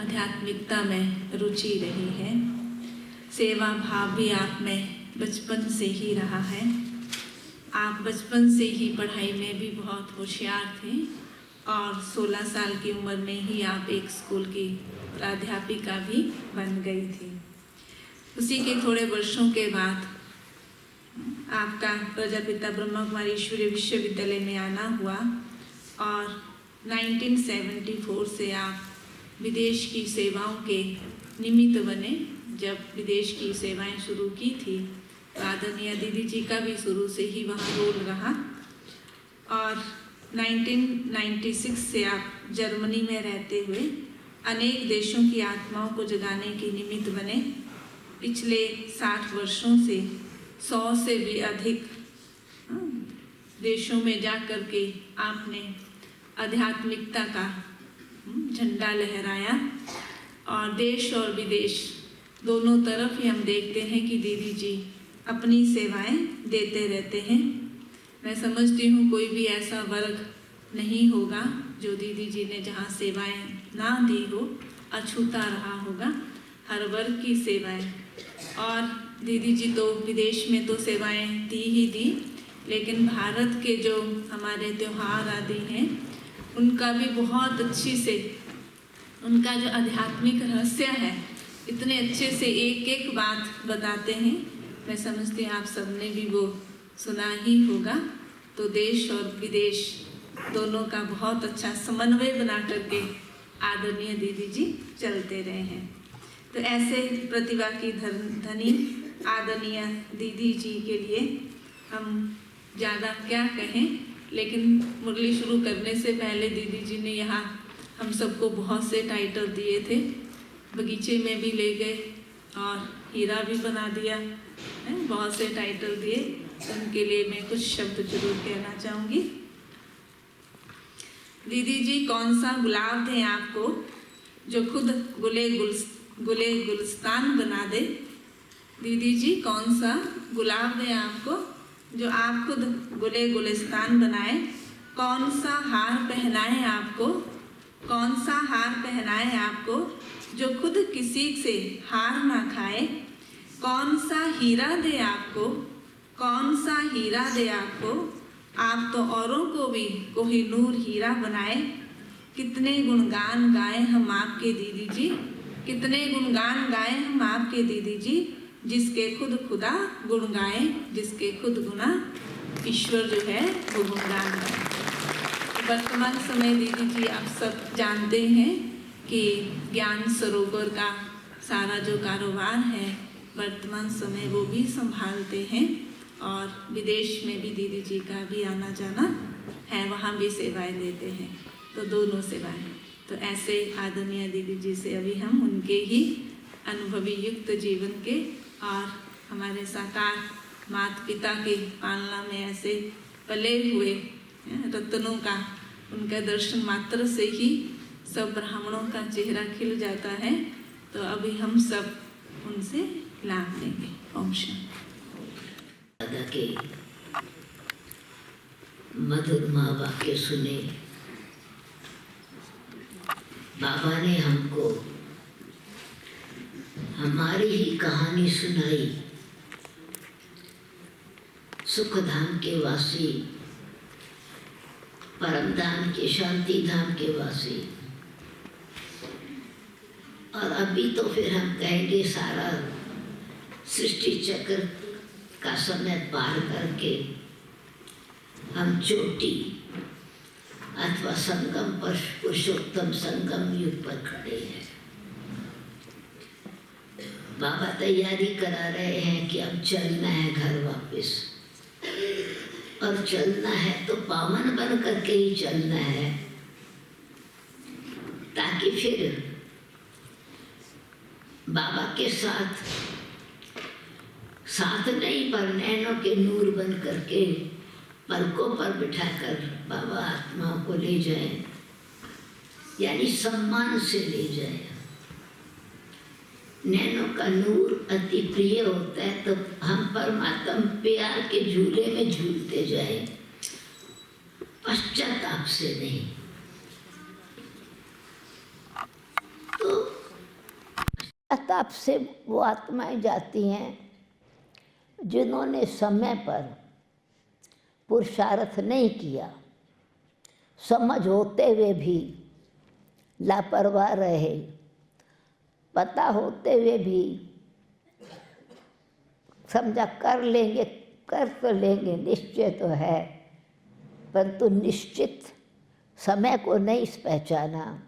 आध्यात्मिकता में रुचि रही है। सेवा भाव भी आप में बचपन से ही रहा है। आप बचपन से ही पढ़ाई में भी बहुत होशियार थे और 16 साल की उम्र में ही आप एक स्कूल की प्राध्यापिका भी बन गई थी। उसी के थोड़े वर्षों के बाद आपका प्रजापिता ब्रह्मा कुमारी ईश्वरीय विश्वविद्यालय में आना हुआ और 1974 से आप विदेश की सेवाओं के निमित्त बने। जब विदेश की सेवाएं शुरू की थी तो आदरणीय दीदी जी का भी शुरू से ही वहाँ रोल रहा और 1996 से आप जर्मनी में रहते हुए अनेक देशों की आत्माओं को जगाने के निमित्त बने। पिछले 60 वर्षों से 100 से भी अधिक देशों में जा कर के आपने आध्यात्मिकता का झंडा लहराया और देश और विदेश दोनों तरफ ही हम देखते हैं कि दीदी जी अपनी सेवाएं देते रहते हैं। मैं समझती हूँ कोई भी ऐसा वर्ग नहीं होगा जो दीदी जी ने जहाँ सेवाएं ना दी हो अछूता रहा होगा। हर वर्ग की सेवाएं, और दीदी जी तो विदेश में तो सेवाएं दी ही दी, लेकिन भारत के जो हमारे त्योहार आदि हैं उनका भी बहुत अच्छी से, उनका जो आध्यात्मिक रहस्य है इतने अच्छे से एक एक बात बताते हैं। मैं समझती हूँ आप सबने भी वो सुना ही होगा। तो देश और विदेश दोनों का बहुत अच्छा समन्वय बना करके आदरणीय दीदी जी चलते रहे हैं। तो ऐसे प्रतिभा की धनी आदरणीय दीदी जी के लिए हम ज़्यादा क्या कहें, लेकिन मुरली शुरू करने से पहले दीदी जी ने यहाँ हम सबको बहुत से टाइटल दिए थे। बगीचे में भी ले गए और हीरा भी बना दिया है, बहुत से टाइटल दिए। उनके लिए मैं कुछ शब्द जरूर कहना चाहूँगी। दीदी जी कौन सा गुलाब दें आपको जो खुद गुले गुलस्तान बना दे। दीदी जी कौन सा गुलाब दें आपको जो आप खुद गुले गुलिस्तान बनाए। कौन सा हार पहनाए आपको, कौन सा हार पहनाए आपको जो खुद किसी से हार ना खाए। कौन सा हीरा दे आपको, कौन सा हीरा दे आपको, आप तो औरों को भी कोहिनूर हीरा बनाए। कितने गुणगान गाए हम आपके दीदी जी, कितने गुणगान गाए हम आपके दीदी जी, जिसके खुद खुदा गुण गाए, जिसके खुद गुना ईश्वर जो है वो गुणगान गाए। वर्तमान समय दीदी जी आप सब जानते हैं कि ज्ञान सरोवर का सारा जो कारोबार है वर्तमान समय वो भी संभालते हैं और विदेश में भी दीदी जी का भी आना जाना है, वहाँ भी सेवाएं देते हैं। तो दोनों सेवाएं, तो ऐसे आदरणीय दीदी जी से अभी हम उनके ही अनुभवी युक्त जीवन के और हमारे साकार माता पिता के पालना में ऐसे पले हुए रत्नों का उनका दर्शन मात्र से ही सब ब्राह्मणों का चेहरा खिल जाता है। तो अभी हम सब उनसे लाभ लेंगे। ओम शांति। दादा के मधुर माँ वाक्य सुने। बाबा ने हमको हमारी ही कहानी सुनाई। सुख धाम के वासी, परम धाम के, शांति धाम के वासी। और अभी तो फिर हम कहेंगे सारा सृष्टि चक्र का समय पार करके हम चोटी अथवा संगम पर, पुरुषोत्तम संगम युग पर खड़े हैं। बाबा तैयारी करा रहे हैं कि अब चलना है घर वापस, और चलना है तो पावन बन करके ही चलना है, ताकि फिर बाबा के साथ नहीं पर नैनों के नूर बन करके पलकों पर बिठाकर बाबा आत्माओं को ले जाए, यानी सम्मान से ले जाए। नैनों का नूर अति प्रिय होता है, तो हम परमात्मा प्यार के झूले में झूलते जाए, पश्चाताप से नहीं। तो अताप से वो आत्माएं जाती हैं जिन्होंने समय पर पुरुषार्थ नहीं किया, समझ होते हुए भी लापरवाह रहे, पता होते हुए भी समझा कर लेंगे, कर तो लेंगे, निश्चय तो है, परंतु निश्चित समय को नहीं पहचाना,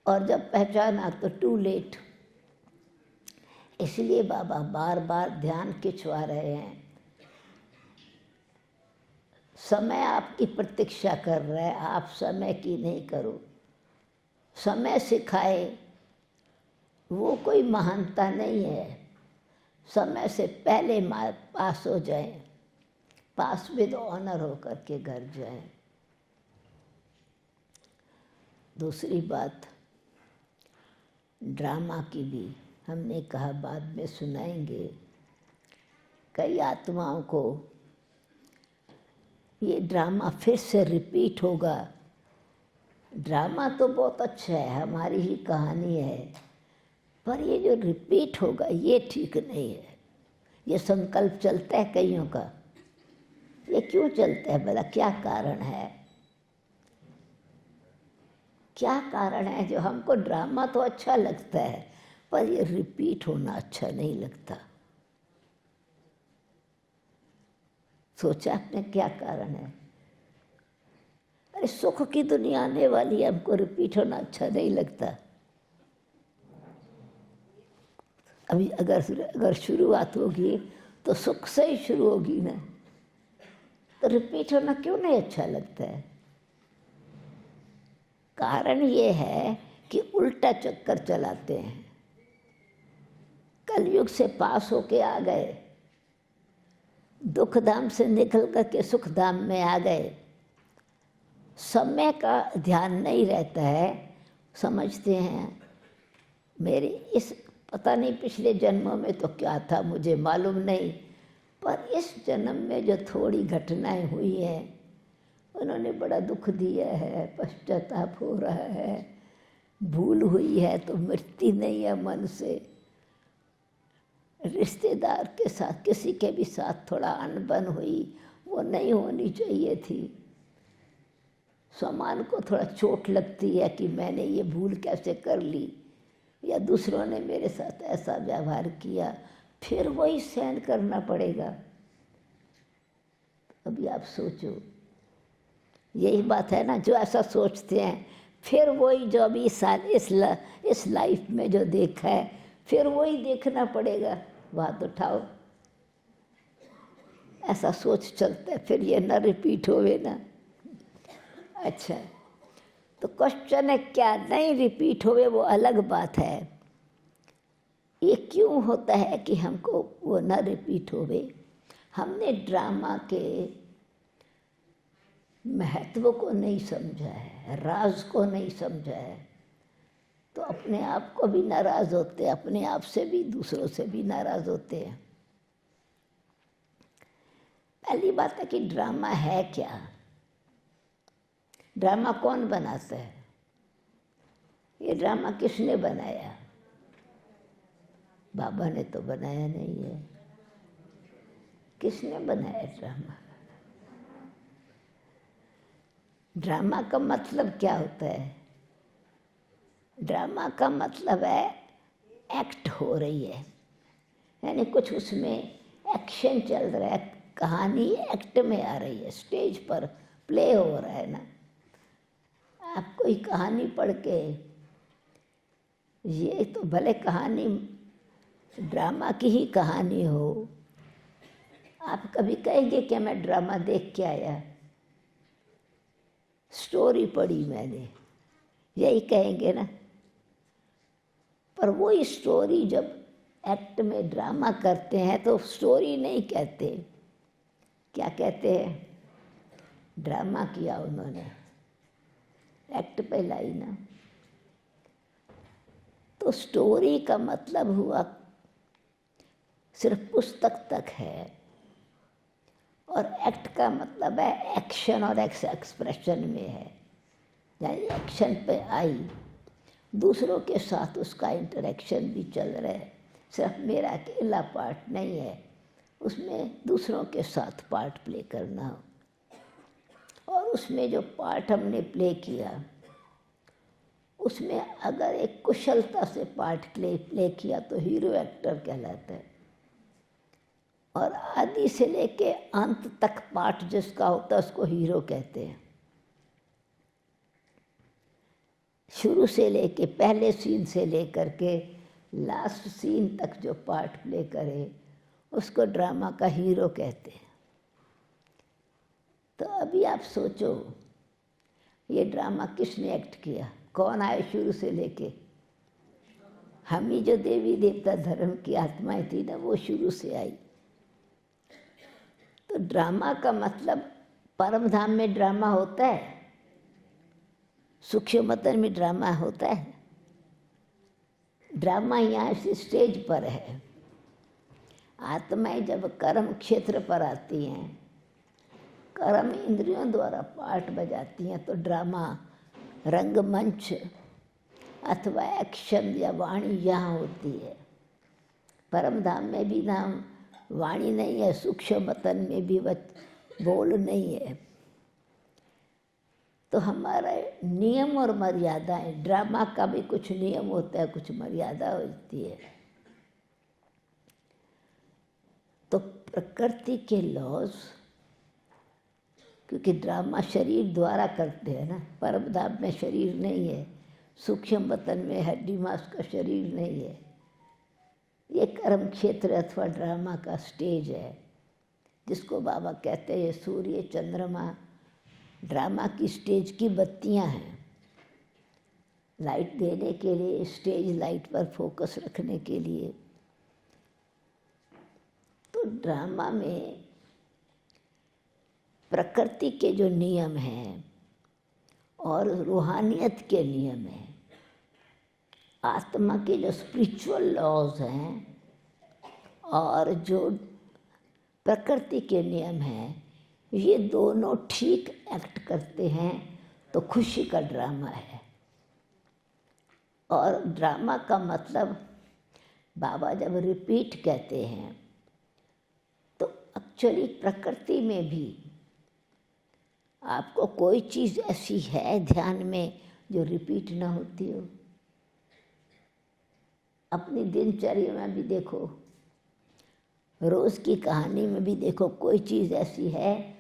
और जब पहचाना तो टू लेट। इसलिए बाबा बार बार ध्यान खिंचवा रहे हैं। समय आपकी प्रतीक्षा कर रहा है, आप समय की नहीं करो। समय सिखाए वो कोई महानता नहीं है। समय से पहले पास हो जाए, पास विद ऑनर होकर के घर जाए। दूसरी बात ड्रामा की भी हमने कहा बाद में सुनाएंगे। कई आत्माओं को ये ड्रामा फिर से रिपीट होगा। ड्रामा तो बहुत अच्छा है, हमारी ही कहानी है, पर ये जो रिपीट होगा ये ठीक नहीं है। ये संकल्प चलता है कईयों का, ये क्यों चलता है भला, क्या कारण है? क्या कारण है जो हमको ड्रामा तो अच्छा लगता है पर ये रिपीट होना अच्छा नहीं लगता? सोचा आपने क्या कारण है? अरे सुख की दुनिया आने वाली है, हमको रिपीट होना अच्छा नहीं लगता। अभी अगर शुरुआत होगी तो सुख से ही शुरू होगी ना, तो रिपीट होना क्यों नहीं अच्छा लगता है? कारण ये है कि उल्टा चक्कर चलाते हैं। कलयुग से पास होके आ गए, दुख धाम से निकल करके सुख धाम में आ गए। समय का ध्यान नहीं रहता है। समझते हैं मेरे इस पता नहीं पिछले जन्मों में तो क्या था मुझे मालूम नहीं, पर इस जन्म में जो थोड़ी घटनाएं हुई हैं उन्होंने बड़ा दुख दिया है, पश्चाताप हो रहा है, भूल हुई है तो मिटती नहीं है मन से। रिश्तेदार के साथ किसी के भी साथ थोड़ा अनबन हुई, वो नहीं होनी चाहिए थी। सामान को थोड़ा चोट लगती है कि मैंने ये भूल कैसे कर ली, या दूसरों ने मेरे साथ ऐसा व्यवहार किया, फिर वही सहन करना पड़ेगा। अभी आप सोचो, यही बात है ना, जो ऐसा सोचते हैं फिर वही जो अभी इस लाइफ में जो देखा है फिर वही देखना पड़ेगा। बात उठाओ, ऐसा सोच चलता है, फिर ये ना रिपीट होवे ना। अच्छा, तो क्वेश्चन है क्या नहीं रिपीट होवे वो अलग बात है। ये क्यों होता है कि हमको वो ना रिपीट होवे? हमने ड्रामा के महत्व को नहीं समझा है, राज को नहीं समझा है, तो अपने आप को भी नाराज होते हैं, अपने आप से भी दूसरों से भी नाराज होते हैं। पहली बात है कि ड्रामा है क्या? ड्रामा कौन बनाता है? ये ड्रामा किसने बनाया? बाबा ने तो बनाया नहीं है। किसने बनाया ड्रामा? ड्रामा का मतलब क्या होता है? ड्रामा का मतलब है एक्ट हो रही है, यानी कुछ उसमें एक्शन चल रहा है, कहानी एक्ट में आ रही है, स्टेज पर प्ले हो रहा है ना। आप कोई कहानी पढ़ के, ये तो भले कहानी ड्रामा की ही कहानी हो, आप कभी कहेंगे कि मैं ड्रामा देख के आया, स्टोरी पढ़ी मैंने, यही कहेंगे ना। पर वही स्टोरी जब एक्ट में ड्रामा करते हैं तो स्टोरी नहीं कहते, क्या कहते हैं? ड्रामा किया उन्होंने, एक्ट पे लाई ना। तो स्टोरी का मतलब हुआ सिर्फ पुस्तक तक है, और एक्ट का मतलब है एक्शन और एक्सप्रेशन में है, यानी एक्शन पे आई दूसरों के साथ उसका इंटरेक्शन भी चल रहा है, सिर्फ मेरा अकेला पार्ट नहीं है, उसमें दूसरों के साथ पार्ट प्ले करना हो। और उसमें जो पार्ट हमने प्ले किया, उसमें अगर एक कुशलता से पार्ट प्ले किया तो हीरो एक्टर कहलाता है। और आदि से लेके अंत तक पार्ट जिसका होता है उसको हीरो कहते हैं। शुरू से लेके पहले सीन से लेकर के लास्ट सीन तक जो पार्ट प्ले करे उसको ड्रामा का हीरो कहते हैं। तो अभी आप सोचो, ये ड्रामा किसने एक्ट किया, कौन आए शुरू से लेके? हम ही जो देवी देवता धर्म की आत्माएं थी ना, वो शुरू से आई। तो ड्रामा का मतलब, परम धाम में ड्रामा होता है, सूक्ष्म मतन में ड्रामा होता है। ड्रामा यहाँ इस स्टेज पर है। आत्माएं जब कर्म क्षेत्र पर आती हैं, कर्म इंद्रियों द्वारा पार्ट बजाती हैं, तो ड्रामा रंगमंच अथवा एक्शन या वाणी यहाँ होती है। परम धाम में भी ना वाणी नहीं है, सूक्ष्म मतन में भी बोल नहीं है। तो हमारा नियम और मर्यादाएं, ड्रामा का भी कुछ नियम होता है, कुछ मर्यादा होती है। तो प्रकृति के लॉज, क्योंकि ड्रामा शरीर द्वारा करते हैं ना, परम धाम में शरीर नहीं है, सूक्ष्म वतन में हड्डी मांस का शरीर नहीं है। ये कर्म क्षेत्र अथवा ड्रामा का स्टेज है, जिसको बाबा कहते हैं सूर्य चंद्रमा ड्रामा की स्टेज की बत्तियां हैं। लाइट देने के लिए, स्टेज लाइट पर फोकस रखने के लिए। तो ड्रामा में प्रकृति के जो नियम हैं और रूहानियत के नियम हैं, आत्मा के जो स्पिरिचुअल लॉज हैं और जो प्रकृति के नियम हैं, ये दोनों ठीक एक्ट करते हैं तो खुशी का ड्रामा है। और ड्रामा का मतलब, बाबा जब रिपीट कहते हैं तो एक्चुअली प्रकृति में भी आपको कोई चीज़ ऐसी है ध्यान में जो रिपीट ना होती हो। अपनी दिनचर्या में भी देखो, रोज़ की कहानी में भी देखो, कोई चीज़ ऐसी है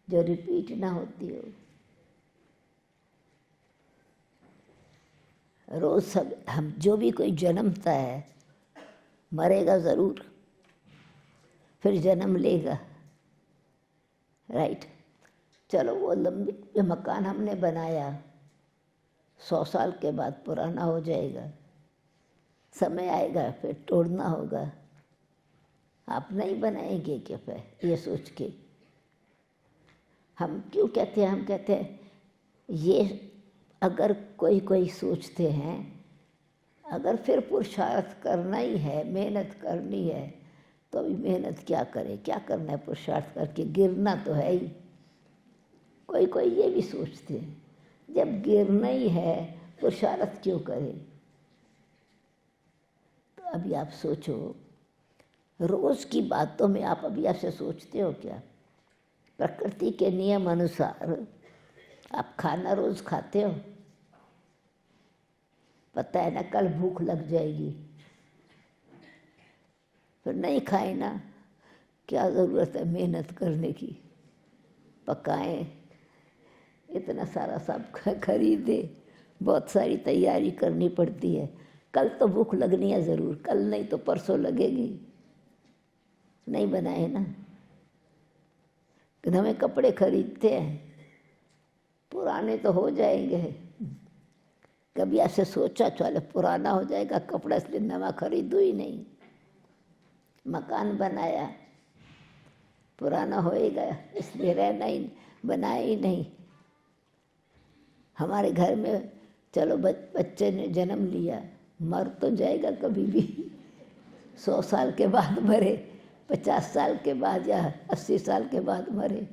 जो रिपीट ना होती हो। रोज़ सब हम जो भी कोई जन्मता है मरेगा ज़रूर, फिर जन्म लेगा, राइट। चलो वो लंबी जो मकान हमने बनाया 100 साल के बाद पुराना हो जाएगा, समय आएगा फिर तोड़ना होगा। आप नहीं बनाएंगे क्या फिर, ये सोच के हम क्यों कहते हैं, हम कहते हैं ये अगर कोई सोचते हैं अगर फिर पुरुषार्थ करना ही है, मेहनत करनी है, तो अभी मेहनत क्या करें, क्या करना है पुरुषार्थ करके, गिरना तो है ही। कोई ये भी सोचते हैं जब गिरना ही है पुरुषार्थ क्यों करें। तो अभी आप सोचो, रोज़ की बातों में आप अभी ऐसे सोचते हो क्या? प्रकृति के नियम अनुसार आप खाना रोज़ खाते हो, पता है ना कल भूख लग जाएगी, फिर नहीं खाए ना, क्या ज़रूरत है मेहनत करने की, पकाएं, इतना सारा सब खरीदे, बहुत सारी तैयारी करनी पड़ती है। कल तो भूख लगनी है ज़रूर, कल नहीं तो परसों लगेगी, नहीं बनाए ना। नए कपड़े खरीदते हैं, पुराने तो हो जाएंगे। कभी ऐसे सोचा चलो पुराना हो जाएगा कपड़ा इसलिए नवा खरीदूं ही नहीं। मकान बनाया, पुराना होएगा इसलिए रहना ही, बनाया ही नहीं। हमारे घर में चलो बच्चे ने जन्म लिया, मर तो जाएगा कभी भी, 100 साल के बाद मरे, 50 साल के बाद या 80 साल के बाद मरे।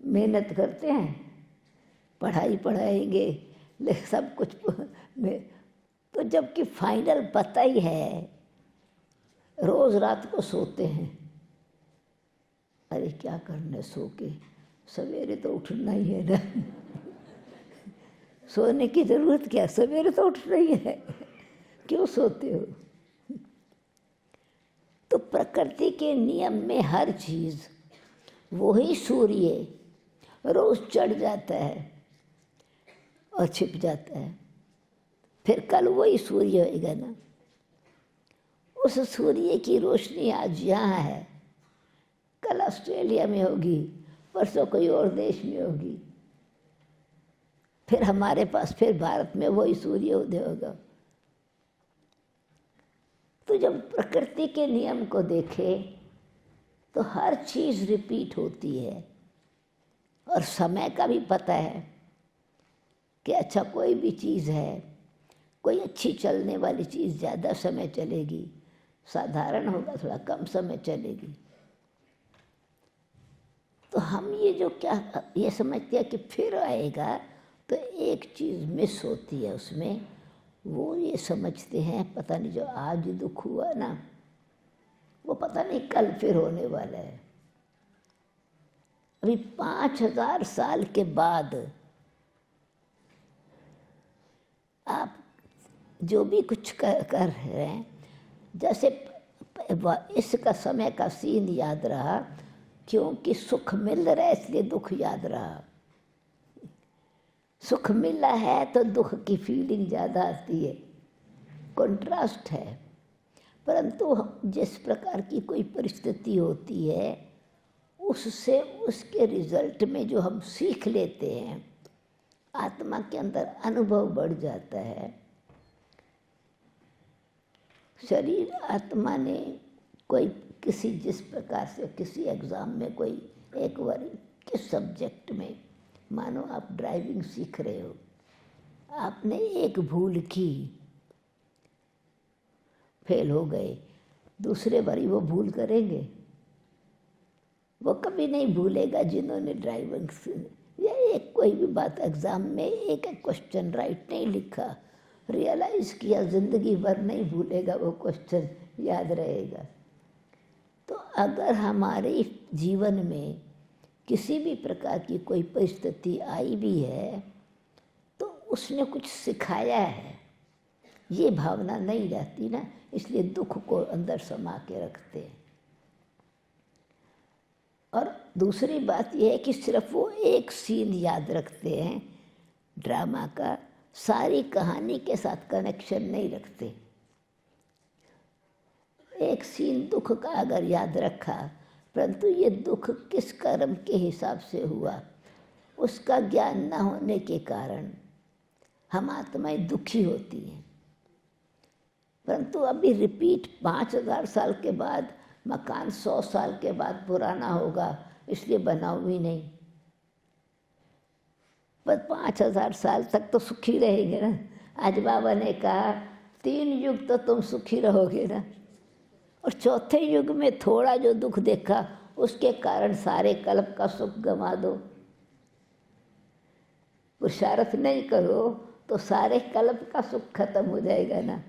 मेहनत करते हैं, पढ़ाई पढ़ाएंगे, सब कुछ तो जबकि फाइनल पता ही है, रोज रात को सोते हैं, अरे क्या करने सो के, सवेरे तो उठना ही है ना। सोने की जरूरत क्या, सवेरे तो उठना ही है, क्यों सोते हो। तो प्रकृति के नियम में हर चीज, वही सूर्य रोज चढ़ जाता है और छिप जाता है, फिर कल वही सूर्य होएगा ना। उस सूर्य की रोशनी आज यहाँ है, कल ऑस्ट्रेलिया में होगी, परसों कोई और देश में होगी, फिर हमारे पास फिर भारत में वही सूर्य उदय होगा। तो जब प्रकृति के नियम को देखे तो हर चीज रिपीट होती है, और समय का भी पता है कि अच्छा कोई भी चीज़ है, कोई अच्छी चलने वाली चीज़ ज़्यादा समय चलेगी, साधारण होगा थोड़ा कम समय चलेगी। तो हम ये जो क्या ये समझते हैं कि फिर आएगा, तो एक चीज़ मिस होती है उसमें, वो ये समझते हैं पता नहीं जो आज दुख हुआ ना, वो पता नहीं कल फिर होने वाला है। अभी 5000 साल के बाद आप जो भी कुछ कर रहे हैं, जैसे इसका समय का सीन याद रहा, क्योंकि सुख मिल रहा है इसलिए दुख याद रहा। सुख मिला है तो दुख की फीलिंग ज़्यादा आती है, कंट्रास्ट है। परंतु जिस प्रकार की कोई परिस्थिति होती है, उससे उसके रिजल्ट में जो हम सीख लेते हैं, आत्मा के अंदर अनुभव बढ़ जाता है। शरीर आत्मा ने कोई किसी जिस प्रकार से किसी एग्ज़ाम में कोई एक बार किस सब्जेक्ट में, मानो आप ड्राइविंग सीख रहे हो, आपने एक भूल की, फेल हो गए, दूसरे बारी वो भूल करेंगे? वो कभी नहीं भूलेगा जिन्होंने ड्राइविंग या एक कोई भी बात एग्ज़ाम में एक क्वेश्चन राइट नहीं लिखा, रियलाइज़ किया, ज़िंदगी भर नहीं भूलेगा, वो क्वेश्चन याद रहेगा। तो अगर हमारे जीवन में किसी भी प्रकार की कोई परिस्थिति आई भी है, तो उसने कुछ सिखाया है, ये भावना नहीं रहती ना, इसलिए दुख को अंदर समा के रखते हैं। और दूसरी बात यह है कि सिर्फ वो एक सीन याद रखते हैं ड्रामा का, सारी कहानी के साथ कनेक्शन नहीं रखते। एक सीन दुख का अगर याद रखा, परंतु ये दुख किस कर्म के हिसाब से हुआ, उसका ज्ञान न होने के कारण हम आत्माएं दुखी होती हैं। परंतु अभी रिपीट 5000 साल के बाद मकान 100 साल के बाद पुराना होगा, इसलिए बनाओ भी नहीं, पर 5000 साल तक तो सुखी रहेंगे ना। आज बाबा ने कहा 3 युग तो तुम सुखी रहोगे ना, और चौथे युग में थोड़ा जो दुख देखा उसके कारण सारे कल्प का सुख गंवा दो। पुरुषार्थ नहीं करो तो सारे कल्प का सुख खत्म हो जाएगा ना।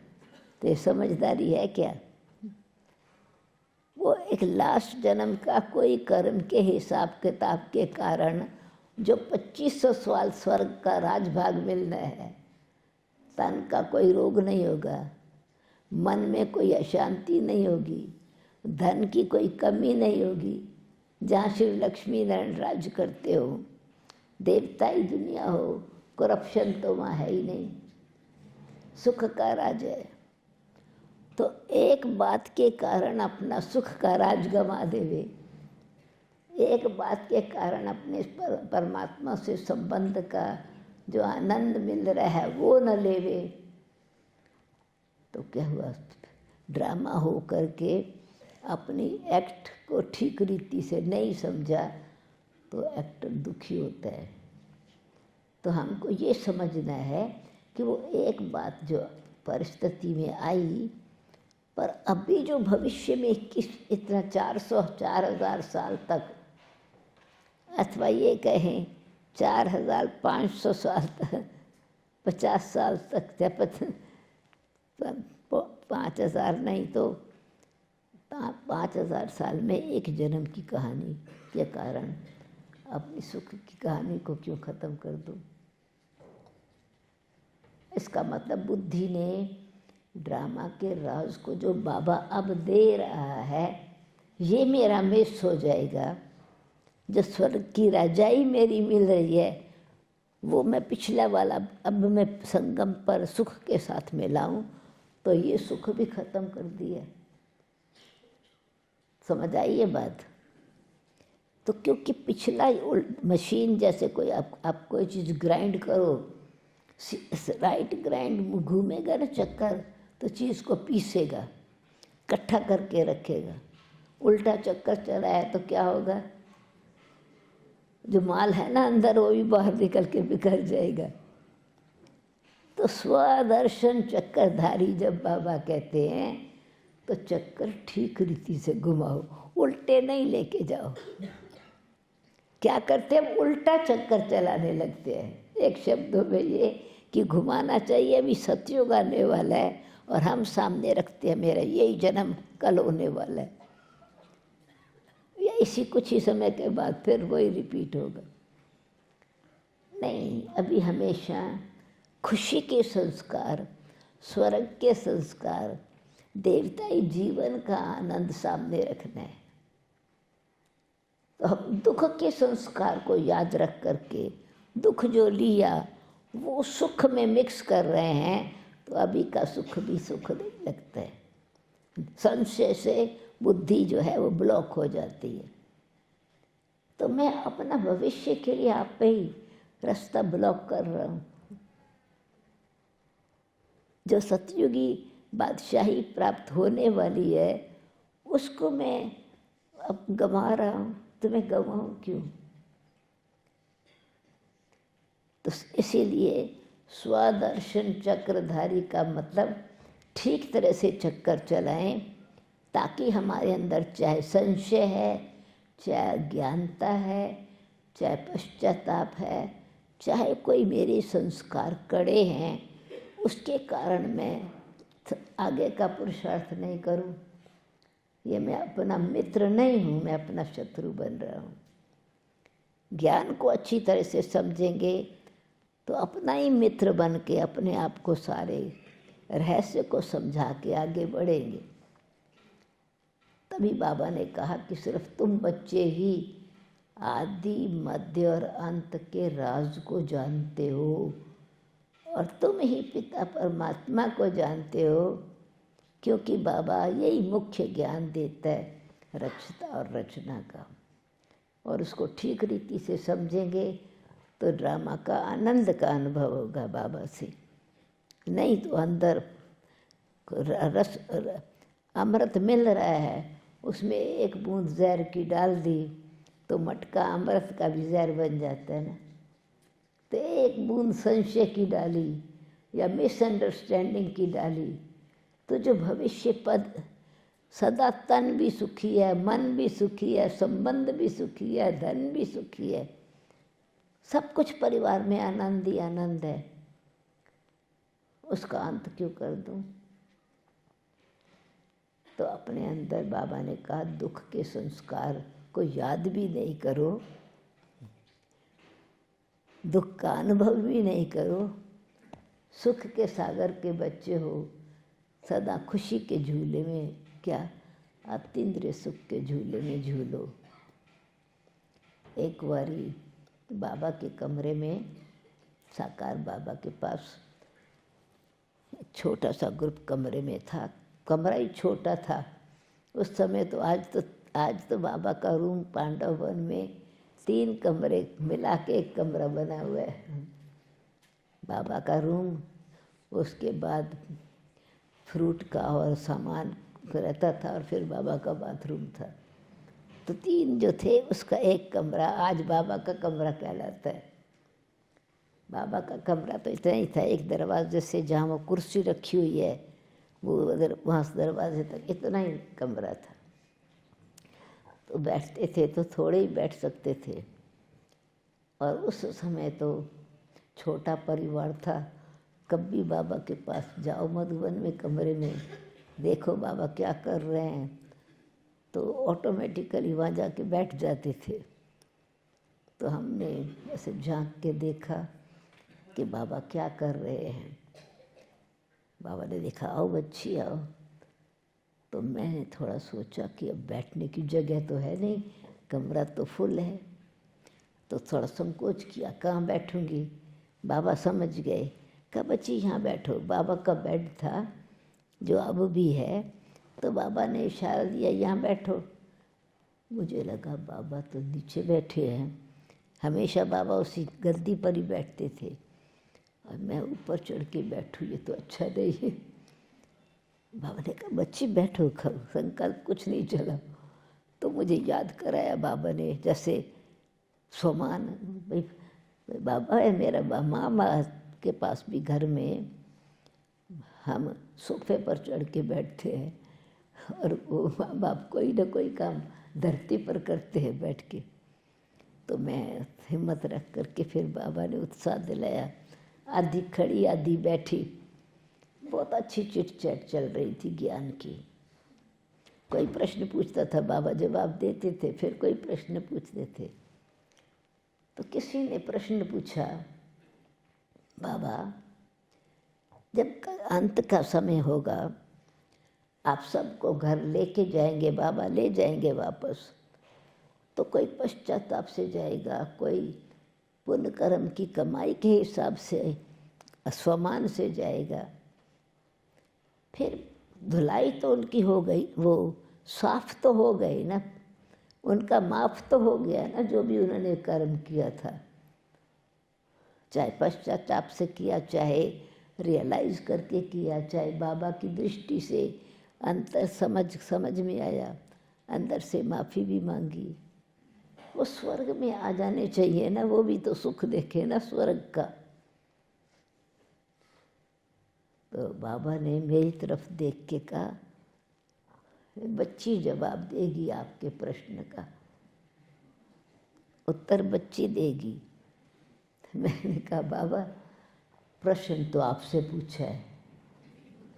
तो ये समझदारी है क्या? वो एक लास्ट जन्म का कोई कर्म के हिसाब किताब के कारण जो 2500 साल स्वर्ग का राजभाग मिलना है, तन का कोई रोग नहीं होगा, मन में कोई अशांति नहीं होगी, धन की कोई कमी नहीं होगी, जहाँ श्री लक्ष्मी नारायण राज करते हो, देवताई दुनिया हो, करप्शन तो वहाँ है ही नहीं, सुख का राज है। तो एक बात के कारण अपना सुख का राज गंवा देवे, एक बात के कारण अपने परमात्मा से संबंध का जो आनंद मिल रहा है वो न लेवे, तो क्या हुआ? ड्रामा हो करके अपनी एक्ट को ठीक रीति से नहीं समझा तो एक्टर दुखी होता है। तो हमको ये समझना है कि वो एक बात जो परिस्थिति में आई, पर अभी जो भविष्य में इतना 4000 साल तक, अथवा ये कहें 4500 साल तक, 50 साल तक 5,000 नहीं तो 5,000 साल में एक जन्म की कहानी के कारण अपनी सुख की कहानी को क्यों ख़त्म कर दूं? इसका मतलब बुद्धि ने ड्रामा के राज को जो बाबा अब दे रहा है, ये मेरा मिस हो जाएगा। जो स्वर्ग की राजाई मेरी मिल रही है, वो मैं पिछला वाला अब मैं संगम पर सुख के साथ मिलाऊं, तो ये सुख भी खत्म कर दिया। समझ आई ये बात? तो क्योंकि पिछला मशीन जैसे कोई आप कोई चीज़ ग्राइंड करो, राइट ग्राइंड घूमेगा ना चक्कर, तो चीज़ को पीसेगा, इकट्ठा करके रखेगा। उल्टा चक्कर चला है तो क्या होगा? जो माल है ना अंदर, वो भी बाहर निकल के बिखर जाएगा। तो स्वदर्शन चक्करधारी जब बाबा कहते हैं, तो चक्कर ठीक रीति से घुमाओ, उल्टे नहीं लेके जाओ। क्या करते हैं? उल्टा चक्कर चलाने लगते हैं। एक शब्दों में ये कि घुमाना चाहिए, अभी सतयुग आने वाला है और हम सामने रखते हैं मेरा यही जन्म कल होने वाला है, या इसी कुछ ही समय के बाद फिर वही रिपीट होगा। नहीं, अभी हमेशा खुशी के संस्कार, स्वर्ग के संस्कार, देवताई जीवन का आनंद सामने रखना है। तो हम दुख के संस्कार को याद रख करके दुख जो लिया वो सुख में मिक्स कर रहे हैं, तो अभी का सुख भी सुख नहीं लगता है। संशय से बुद्धि जो है वो ब्लॉक हो जाती है। तो मैं अपना भविष्य के लिए आप पे ही रास्ता ब्लॉक कर रहा हूँ। जो सतयुगी बादशाही प्राप्त होने वाली है, उसको मैं अब गंवा रहा हूँ, तो मैं गंवाऊँ क्यों? तो इसीलिए स्वदर्शन चक्रधारी का मतलब ठीक तरह से चक्कर चलाएं, ताकि हमारे अंदर चाहे संशय है, चाहे अज्ञानता है, चाहे पश्चाताप है, चाहे कोई मेरे संस्कार कड़े हैं, उसके कारण मैं आगे का पुरुषार्थ नहीं करूं। ये मैं अपना मित्र नहीं हूँ, मैं अपना शत्रु बन रहा हूँ। ज्ञान को अच्छी तरह से समझेंगे तो अपना ही मित्र बन के अपने आप को सारे रहस्य को समझा के आगे बढ़ेंगे। तभी बाबा ने कहा कि सिर्फ तुम बच्चे ही आदि मध्य और अंत के राज को जानते हो, और तुम ही पिता परमात्मा को जानते हो, क्योंकि बाबा यही मुख्य ज्ञान देता है, रचता और रचना का। और उसको ठीक रीति से समझेंगे तो ड्रामा का आनंद का अनुभव होगा बाबा से। नहीं तो अंदर रस अमृत मिल रहा है, उसमें एक बूंद जहर की डाल दी तो मटका अमृत का भी जहर बन जाता है ना। तो एक बूंद संशय की डाली या मिसअंडरस्टैंडिंग की डाली, तो जो भविष्य पद सदा तन भी सुखी है, मन भी सुखी है, संबंध भी सुखी है, धन भी सुखी है, सब कुछ परिवार में आनंद ही आनंद है, उसका अंत क्यों कर दूं? तो अपने अंदर बाबा ने कहा दुख के संस्कार को याद भी नहीं करो, दुख का अनुभव भी नहीं करो, सुख के सागर के बच्चे हो, सदा खुशी के झूले में क्या अतीन्द्रिय सुख के झूले में झूलो। एक बारी बाबा के कमरे में, साकार बाबा के पास छोटा सा ग्रुप कमरे में था। कमरा ही छोटा था उस समय। तो आज तो बाबा का रूम पांडव वन में 3 कमरे मिला के एक कमरा बना हुआ है। बाबा का रूम, उसके बाद फ्रूट का और सामान रहता था, और फिर बाबा का बाथरूम था। तो 3 जो थे उसका एक कमरा आज बाबा का कमरा कहलाता है। बाबा का कमरा तो इतना ही था, एक दरवाजे से जहाँ वो कुर्सी रखी हुई है वो वहाँ से दरवाजे तक इतना ही कमरा था। तो बैठते थे तो थोड़े ही बैठ सकते थे, और उस समय तो छोटा परिवार था कभी बाबा के पास जाओ मधुबन में कमरे में, देखो बाबा क्या कर रहे हैं, तो ऑटोमेटिकली वहाँ जाके बैठ जाते थे। तो हमने ऐसे झांक के देखा कि बाबा क्या कर रहे हैं। बाबा ने देखा, आओ बच्ची आओ। तो मैंने थोड़ा सोचा कि अब बैठने की जगह तो है नहीं, कमरा तो फुल है, तो थोड़ा संकोच किया, कहाँ बैठूंगी। बाबा समझ गए, कहा बच्ची यहाँ बैठो। बाबा का बेड था जो अब भी है, तो बाबा ने इशारा दिया यहाँ बैठो। मुझे लगा बाबा तो नीचे बैठे हैं, हमेशा बाबा उसी गद्दी पर ही बैठते थे, और मैं ऊपर चढ़ के बैठूँ, ये तो अच्छा नहीं है। बाबा ने कहा बच्ची बैठो, संकल्प कुछ नहीं चला। तो मुझे याद कराया बाबा ने, जैसे सोमान भाई बाबा है मेरा। मामा के पास भी घर में हम सोफे पर चढ़ के बैठते हैं, और वो माँ बाप कोई ना कोई काम धरती पर करते हैं बैठ के। तो मैं हिम्मत रख करके फिर बाबा ने उत्साह दिलाया, आधी खड़ी आधी बैठी। बहुत अच्छी चिट चैट चल रही थी ज्ञान की। कोई प्रश्न पूछता था, बाबा जवाब देते थे, फिर कोई प्रश्न पूछते थे। तो किसी ने प्रश्न पूछा, बाबा जब अंत का समय होगा, आप सबको घर लेके जाएंगे, बाबा ले जाएंगे वापस, तो कोई पश्चाताप से जाएगा, कोई पुण्य कर्म की कमाई के हिसाब से स्वमान से जाएगा। फिर धुलाई तो उनकी हो गई, वो साफ तो हो गई ना, उनका माफ तो हो गया ना जो भी उन्होंने कर्म किया था, चाहे पश्चाताप से किया, चाहे रियलाइज करके किया, चाहे बाबा की दृष्टि से अंतर समझ में आया, अंदर से माफ़ी भी मांगी। वो स्वर्ग में आ जाने चाहिए ना, वो भी तो सुख देखे ना स्वर्ग का। तो बाबा ने मेरी तरफ देख के कहा, बच्ची जवाब देगी आपके प्रश्न का, उत्तर बच्ची देगी। मैंने कहा बाबा प्रश्न तो आपसे पूछा है,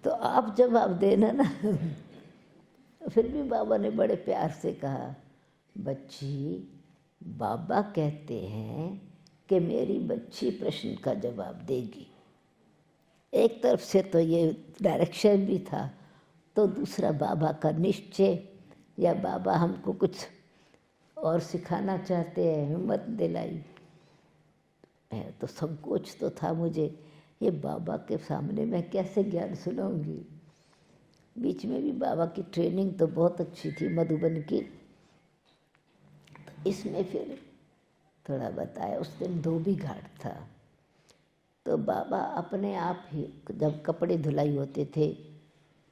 तो आप जवाब देना ना। फिर भी बाबा ने बड़े प्यार से कहा, बच्ची बाबा कहते हैं कि मेरी बच्ची प्रश्न का जवाब देगी। एक तरफ से तो ये डायरेक्शन भी था, तो दूसरा बाबा का निश्चय, या बाबा हमको कुछ और सिखाना चाहते हैं, हिम्मत दिलाई। तो संकोच तो था मुझे, ये बाबा के सामने मैं कैसे ज्ञान सुनाऊंगी। बीच में भी बाबा की ट्रेनिंग तो बहुत अच्छी थी मधुबन की, तो इसमें फिर थोड़ा बताया। उस दिन धोबी घाट था, तो बाबा अपने आप ही, जब कपड़े धुलाई होते थे,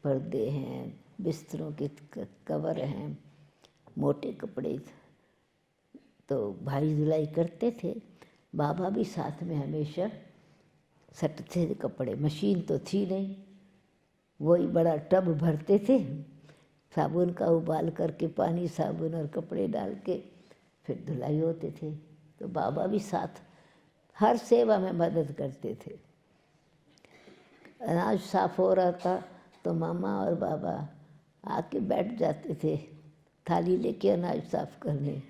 पर्दे हैं, बिस्तरों के कवर हैं, मोटे कपड़े, तो भाई धुलाई करते थे। बाबा भी साथ में हमेशा सटते थे कपड़े, मशीन तो थी नहीं, वही बड़ा टब भरते थे, साबुन का उबाल करके पानी, साबुन और कपड़े डाल के फिर धुलाई होते थे। तो बाबा भी साथ हर सेवा में मदद करते थे। अनाज साफ हो रहा था तो मामा और बाबा आके बैठ जाते थे थाली लेके अनाज साफ करने।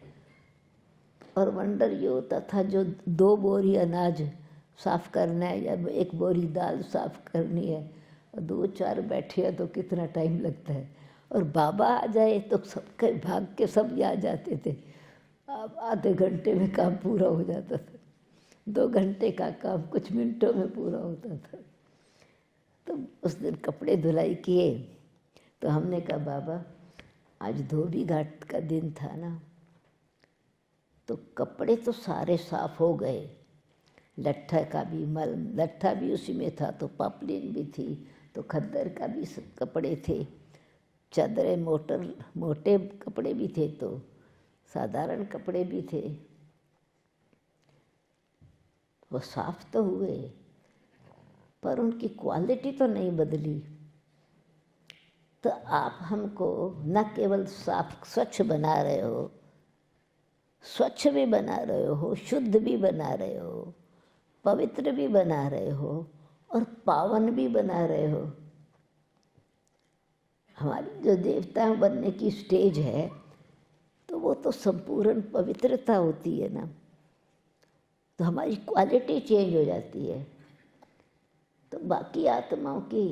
और वंडर ये होता था, जो 2 बोरी अनाज साफ करना है या 1 बोरी दाल साफ करनी है, और 2-4 बैठे हैं तो कितना टाइम लगता है। और बाबा आ जाए तो सबके भाग के सब आ जाते थे, अब आधे घंटे में काम पूरा हो जाता था, 2 घंटे का काम कुछ मिनटों में पूरा होता था। तो उस दिन कपड़े धुलाई किए, तो हमने कहा बाबा आज धोबी घाट का दिन था ना, तो कपड़े तो सारे साफ हो गए, लट्ठा का भी लट्ठा भी उसी में था, तो पापलिन भी थी, तो खद्दर का भी सब कपड़े थे, चादरें मोटे कपड़े भी थे, तो साधारण कपड़े भी थे, वो साफ तो हुए, पर उनकी क्वालिटी तो नहीं बदली। तो आप हमको न केवल साफ स्वच्छ बना रहे हो, स्वच्छ भी बना रहे हो, शुद्ध भी बना रहे हो, पवित्र भी बना रहे हो, और पावन भी बना रहे हो। हमारी जो देवता बनने की स्टेज है तो वो तो संपूर्ण पवित्रता होती है ना, तो हमारी क्वालिटी चेंज हो जाती है। तो बाकी आत्माओं की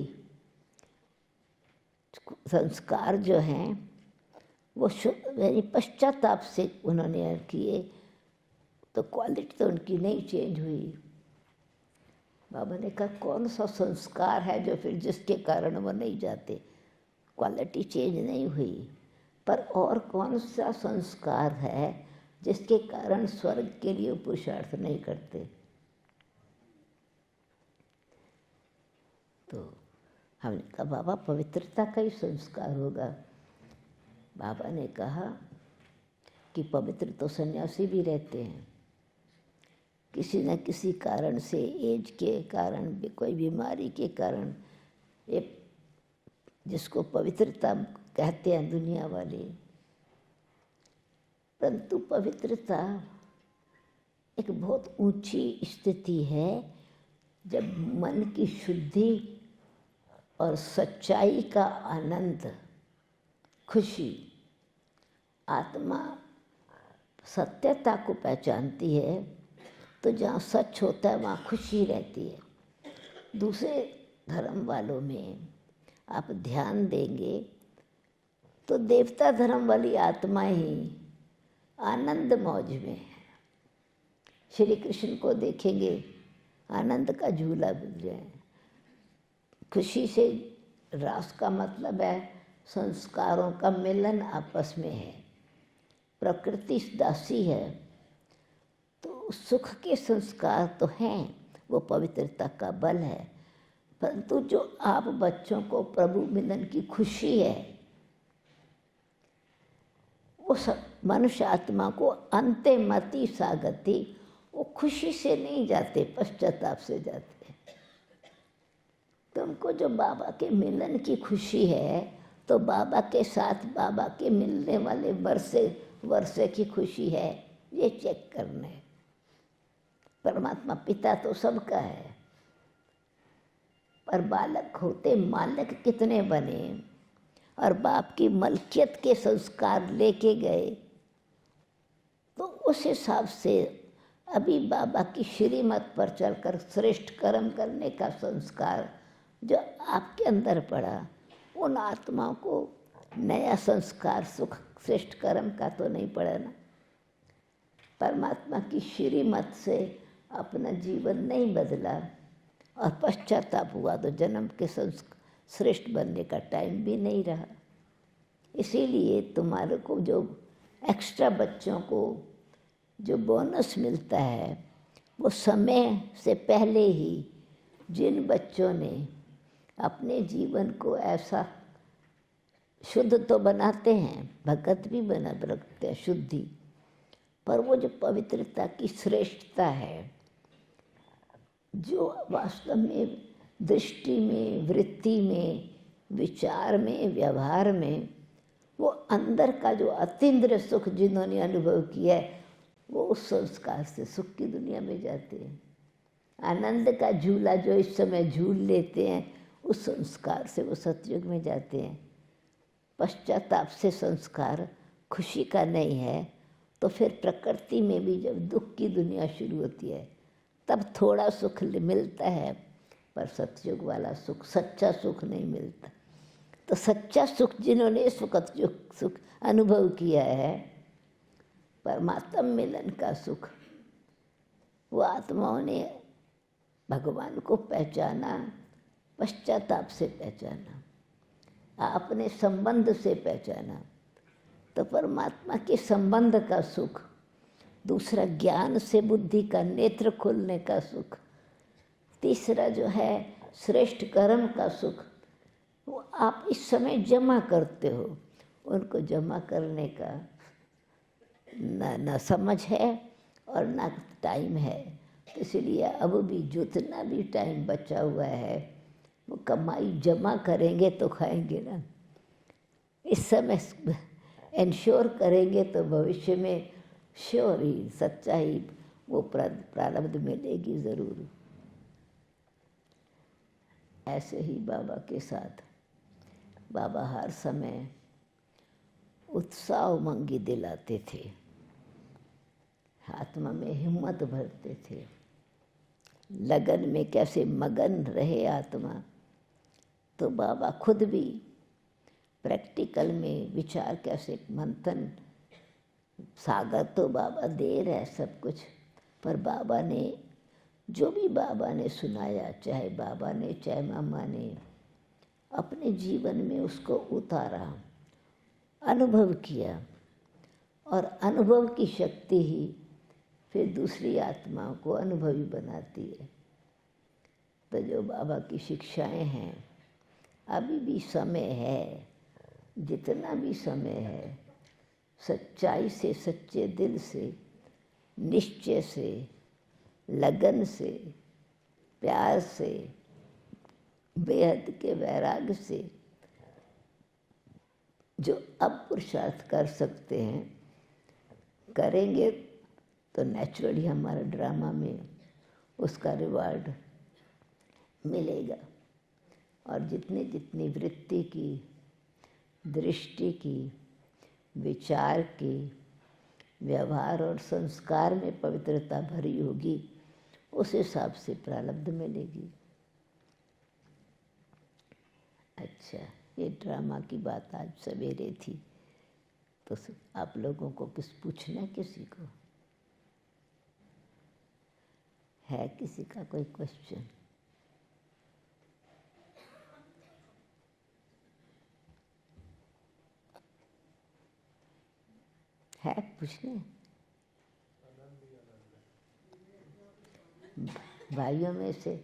संस्कार जो हैं वो यानी पश्चाताप से उन्होंने किए, तो क्वालिटी तो उनकी नहीं चेंज हुई। बाबा ने कहा कौन सा संस्कार है जो फिर जिसके कारण वो नहीं जाते, क्वालिटी चेंज नहीं हुई। पर और कौन सा संस्कार है जिसके कारण स्वर्ग के लिए पुरुषार्थ नहीं करते। तो हमने कहा बाबा पवित्रता का ही संस्कार होगा। बाबा ने कहा कि पवित्र तो सन्यासी भी रहते हैं, किसी न किसी कारण से, एज के कारण, कोई बीमारी के कारण, ये जिसको पवित्रता कहते हैं दुनिया वाले। परंतु पवित्रता एक बहुत ऊंची स्थिति है जब मन की शुद्धि और सच्चाई का आनंद, खुशी, आत्मा सत्यता को पहचानती है, तो जहाँ सच होता है वहाँ खुशी रहती है। दूसरे धर्म वालों में आप ध्यान देंगे तो देवता धर्म वाली आत्मा ही आनंद मौज में है। श्री कृष्ण को देखेंगे आनंद का झूला बुझ रहे हैं। खुशी से रास का मतलब है संस्कारों का मिलन आपस में है। प्रकृति दासी है तो सुख के संस्कार तो हैं, वो पवित्रता का बल है। परंतु जो आप बच्चों को प्रभु मिलन की खुशी है, वो मनुष्य आत्मा को अंते मति सागति, वो खुशी से नहीं जाते, पश्चाताप से जाते। तुमको जो बाबा के मिलन की खुशी है, तो बाबा के साथ बाबा के मिलने वाले वर्षे की खुशी है, ये चेक करना है। परमात्मा पिता तो सबका है, पर बालक होते मालिक कितने बने और बाप की मलकियत के संस्कार लेके गए, तो उस हिसाब से अभी बाबा की श्रीमत पर चलकर श्रेष्ठ कर्म करने का संस्कार जो आपके अंदर पड़ा, उन आत्माओं को नया संस्कार सुख श्रेष्ठ कर्म का तो नहीं पड़ा ना। परमात्मा की श्रीमत से अपना जीवन नहीं बदला और पश्चाताप हुआ तो जन्म के श्रेष्ठ बनने का टाइम भी नहीं रहा। इसीलिए तुम्हारे को जो एक्स्ट्रा बच्चों को जो बोनस मिलता है, वो समय से पहले ही जिन बच्चों ने अपने जीवन को ऐसा शुद्ध तो बनाते हैं, भगत भी बना रखते हैं शुद्धि, पर वो जो पवित्रता की श्रेष्ठता है, जो वास्तव में दृष्टि में, वृत्ति में, विचार में, व्यवहार में, वो अंदर का जो अतीन्द्रिय सुख जिन्होंने अनुभव किया है, वो उस संस्कार से सुख की दुनिया में जाते हैं। आनंद का झूला जो इस समय झूल लेते हैं, उस संस्कार से वो सतयुग में जाते हैं। पश्चाताप से संस्कार खुशी का नहीं है, तो फिर प्रकृति में भी जब दुख की दुनिया शुरू होती है तब थोड़ा सुख मिलता है, पर सतयुग वाला सुख, सच्चा सुख नहीं मिलता। तो सच्चा सुख जिन्होंने इस वक्त जो सुख अनुभव किया है, परमात्मा मिलन का सुख, वो आत्माओं ने भगवान को पहचाना, पश्चाताप से पहचाना, आपने संबंध से पहचाना, तो परमात्मा के संबंध का सुख। दूसरा ज्ञान से बुद्धि का नेत्र खुलने का सुख। तीसरा जो है श्रेष्ठ कर्म का सुख, वो आप इस समय जमा करते हो। उनको जमा करने का ना समझ है और ना टाइम है, तो इसलिए अब भी जितना भी टाइम बचा हुआ है वो कमाई जमा करेंगे तो खाएंगे ना। इस समय इंश्योर करेंगे तो भविष्य में श्योर ही सच्चा ही वो प्रारब्ध मिलेगी ज़रूर। ऐसे ही बाबा के साथ बाबा हर समय उत्साह उमंगी दिलाते थे, आत्मा में हिम्मत भरते थे, लगन में कैसे मगन रहे आत्मा। तो बाबा खुद भी प्रैक्टिकल में विचार कैसे मंथन, सागर तो बाबा दे रहे सब कुछ, पर बाबा ने जो भी बाबा ने सुनाया, चाहे बाबा ने चाहे मामा ने, अपने जीवन में उसको उतारा, अनुभव किया, और अनुभव की शक्ति ही फिर दूसरी आत्माओं को अनुभवी बनाती है। तो जो बाबा की शिक्षाएं हैं, अभी भी समय है, जितना भी समय है, सच्चाई से, सच्चे दिल से, निश्चय से, लगन से, प्यार से, बेहद के वैराग्य से जो अब पुरुषार्थ कर सकते हैं, करेंगे तो नेचुरली हमारा ड्रामा में उसका रिवार्ड मिलेगा। और जितनी जितनी वृत्ति की, दृष्टि की, विचार की, व्यवहार और संस्कार में पवित्रता भरी होगी, उस हिसाब से प्रारब्ध मिलेगी। अच्छा, ये ड्रामा की बात आज सवेरे थी, तो आप लोगों को कुछ पूछना, किसी को है, किसी का कोई क्वेश्चन है? पूछने भाइयों में से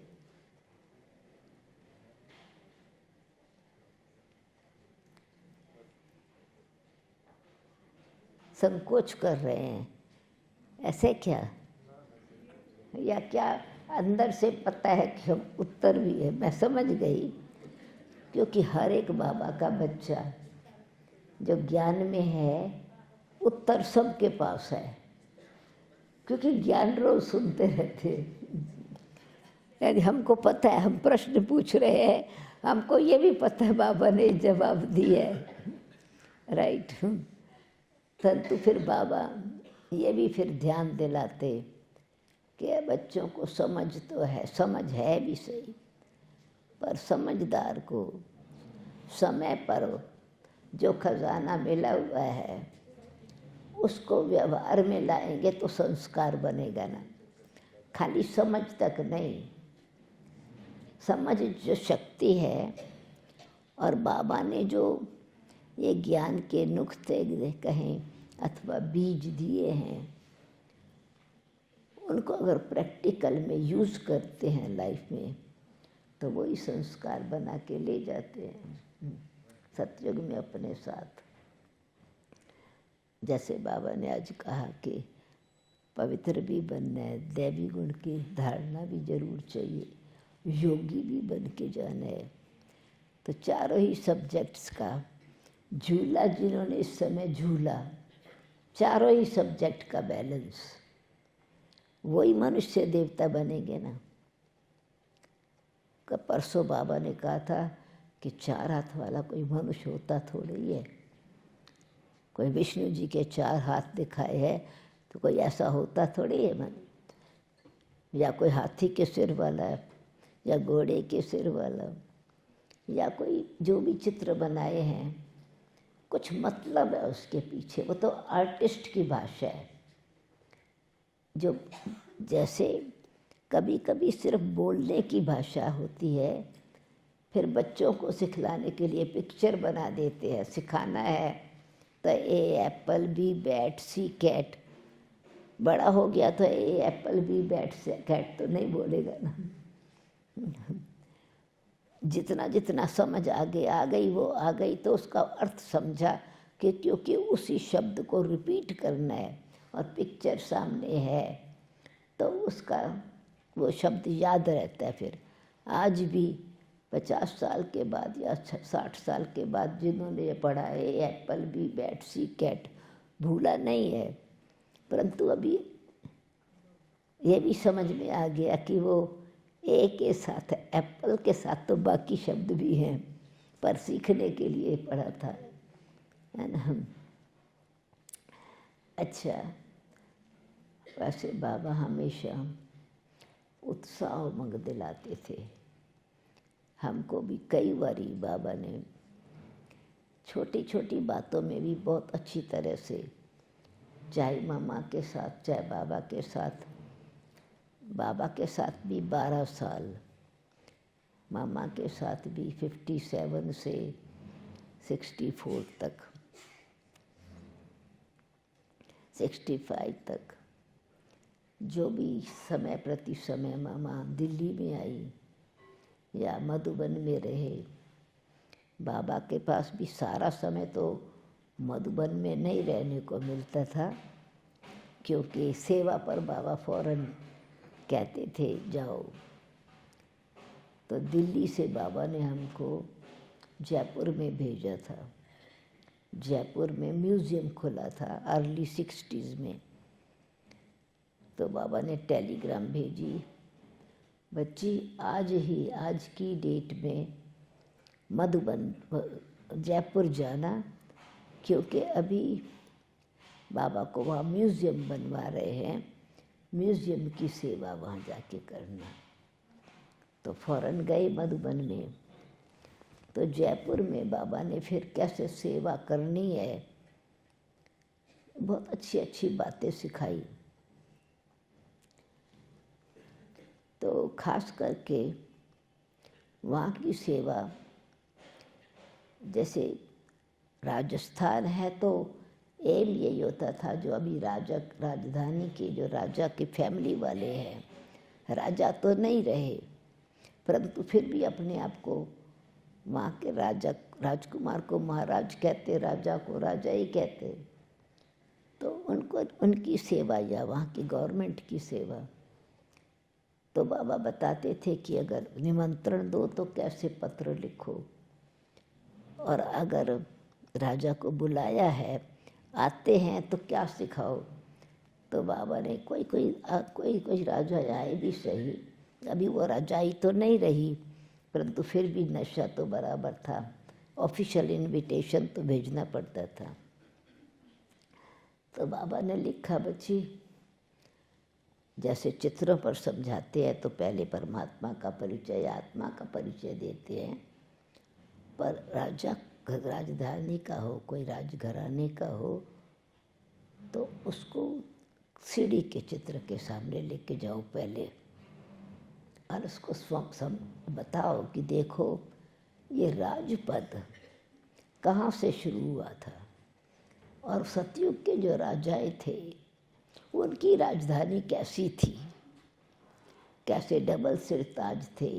संकोच कर रहे हैं, ऐसे क्या? या क्या अंदर से पता है कि हम उत्तर भी है? मैं समझ गई, क्योंकि हर एक बाबा का बच्चा जो ज्ञान में है, उत्तर सबके पास है, क्योंकि ज्ञान रोज सुनते रहते। यानी हमको पता है, हम प्रश्न पूछ रहे हैं, हमको ये भी पता है बाबा ने जवाब दिया है, राइट। परंतु फिर बाबा ये भी फिर ध्यान दिलाते कि बच्चों को समझ तो है, समझ है भी सही, पर समझदार को समय पर जो खजाना मिला हुआ है उसको व्यवहार में लाएंगे तो संस्कार बनेगा ना, खाली समझ तक नहीं। समझ जो शक्ति है, और बाबा ने जो ये ज्ञान के नुक्ते कहें अथवा बीज दिए हैं, उनको अगर प्रैक्टिकल में यूज़ करते हैं लाइफ में, तो वही संस्कार बना के ले जाते हैं सतयुग में अपने साथ। जैसे बाबा ने आज कहा कि पवित्र भी बनना है, दैवी गुण की धारणा भी जरूर चाहिए, योगी भी बन के जाना है। तो चारों ही सब्जेक्ट्स का झूला जिन्होंने इस समय झूला, चारों ही सब्जेक्ट का बैलेंस, वही मनुष्य देवता बनेंगे ना। परसों बाबा ने कहा था कि 4 हाथ वाला कोई मनुष्य होता थोड़ा ही है। कोई विष्णु जी के 4 हाथ दिखाए हैं तो कोई ऐसा होता थोड़ी है मन, या कोई हाथी के सिर वाला, या घोड़े के सिर वाला, या कोई जो भी चित्र बनाए हैं, कुछ मतलब है उसके पीछे। वो तो आर्टिस्ट की भाषा है। जो जैसे कभी कभी सिर्फ बोलने की भाषा होती है, फिर बच्चों को सिखलाने के लिए पिक्चर बना देते हैं। सिखाना है तो ए एप्पल, बी बैट, सी कैट। बड़ा हो गया तो ए एप्पल, बी बैट, सी कैट तो नहीं बोलेगा ना। जितना जितना समझ आगे आ गई, वो आ गई तो उसका अर्थ समझा कि क्योंकि उसी शब्द को रिपीट करना है और पिक्चर सामने है, तो उसका वो शब्द याद रहता है। फिर आज भी 50 साल के बाद या 60 साल के बाद जिन्होंने ये पढ़ा है एप्पल, बी बैट, सी कैट, भूला नहीं है। परंतु अभी ये भी समझ में आ गया कि वो ए के साथ, एप्पल के साथ तो बाकी शब्द भी हैं, पर सीखने के लिए पढ़ा था, है ना। अच्छा, वैसे बाबा हमेशा उत्साह और उमंग दिलाते थे। हमको भी कई बारी बाबा ने छोटी छोटी बातों में भी बहुत अच्छी तरह से, चाहे मामा के साथ चाहे बाबा के साथ भी 12 साल, मामा के साथ भी 57 से 64 तक, 65 तक, जो भी समय प्रति समय मामा दिल्ली में आई या मधुबन में रहे। बाबा के पास भी सारा समय तो मधुबन में नहीं रहने को मिलता था, क्योंकि सेवा पर बाबा फौरन कहते थे जाओ। तो दिल्ली से बाबा ने हमको जयपुर में भेजा था। जयपुर में म्यूज़ियम खुला था अर्ली 60s में। तो बाबा ने टेलीग्राम भेजी, बच्ची आज की डेट में मधुबन जयपुर जाना, क्योंकि अभी बाबा को वहाँ म्यूज़ियम बनवा रहे हैं, म्यूज़ियम की सेवा वहाँ जाके करना। तो फौरन गए मधुबन में। तो जयपुर में बाबा ने फिर कैसे सेवा करनी है, बहुत अच्छी अच्छी बातें सिखाई। तो खास करके वहाँ की सेवा, जैसे राजस्थान है तो एम यही होता था, जो अभी राजधानी के जो राजा की फैमिली वाले हैं, राजा तो नहीं रहे, परंतु फिर भी अपने आप को वहाँ के राजकुमार को महाराज कहते, राजा को राजा ही कहते। तो उनको उनकी सेवा या वहाँ की गवर्नमेंट की सेवा, तो बाबा बताते थे कि अगर निमंत्रण दो तो कैसे पत्र लिखो, और अगर राजा को बुलाया है, आते हैं तो क्या सिखाओ। तो बाबा ने कोई राजा आए भी सही, अभी वो राजाई तो नहीं रही, परंतु फिर भी नशा तो बराबर था, ऑफिशियल इनविटेशन तो भेजना पड़ता था। तो बाबा ने लिखा, बच्ची जैसे चित्रों पर समझाते हैं तो पहले परमात्मा का परिचय, आत्मा का परिचय देते हैं, पर राजधानी का हो, कोई राजघराने का हो, तो उसको सीढ़ी के चित्र के सामने लेके जाओ पहले, और उसको बताओ कि देखो ये राजपद कहाँ से शुरू हुआ था, और सतयुग के जो राजाएं थे उनकी राजधानी कैसी थी, कैसे डबल सिर ताज थे,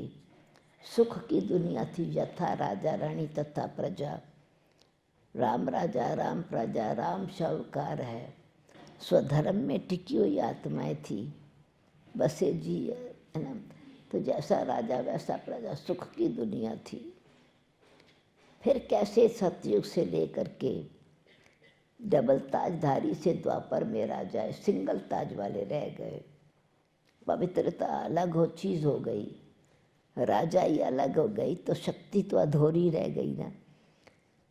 सुख की दुनिया थी, यथा राजा रानी तथा प्रजा, राम राजा राम प्रजा, राम शाहूकार है, स्वधर्म में टिकी हुई आत्माएं थी, बसे जी, है ना। तो जैसा राजा वैसा प्रजा, सुख की दुनिया थी। फिर कैसे सतयुग से लेकर के डबल ताजधारी से द्वापर में राजा सिंगल ताज वाले रह गए, पवित्रता अलग हो चीज़ हो गई, राजा ही अलग हो गई, तो शक्ति तो अधूरी रह गई ना।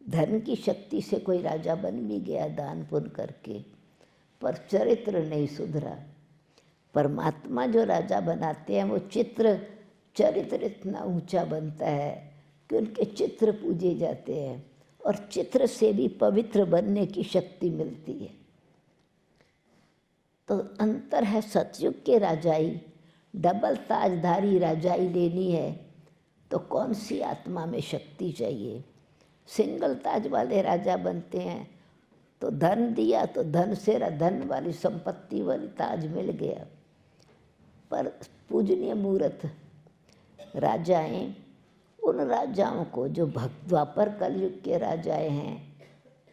धन की शक्ति से कोई राजा बन भी गया दान पुण्य करके, पर चरित्र नहीं सुधरा। परमात्मा जो राजा बनाते हैं वो चरित्र इतना ऊंचा बनता है कि उनके चित्र पूजे जाते हैं, और चित्र से भी पवित्र बनने की शक्ति मिलती है। तो अंतर है, सतयुग के राजाई, डबल ताजधारी राजाई लेनी है तो कौन सी आत्मा में शक्ति चाहिए। सिंगल ताज वाले राजा बनते हैं तो धन दिया तो धन से धन वाली संपत्ति वाली ताज मिल गया, पर पूजनीय मूर्त राजाएं, उन राजाओं को जो द्वापर कलयुग के राजाएं हैं,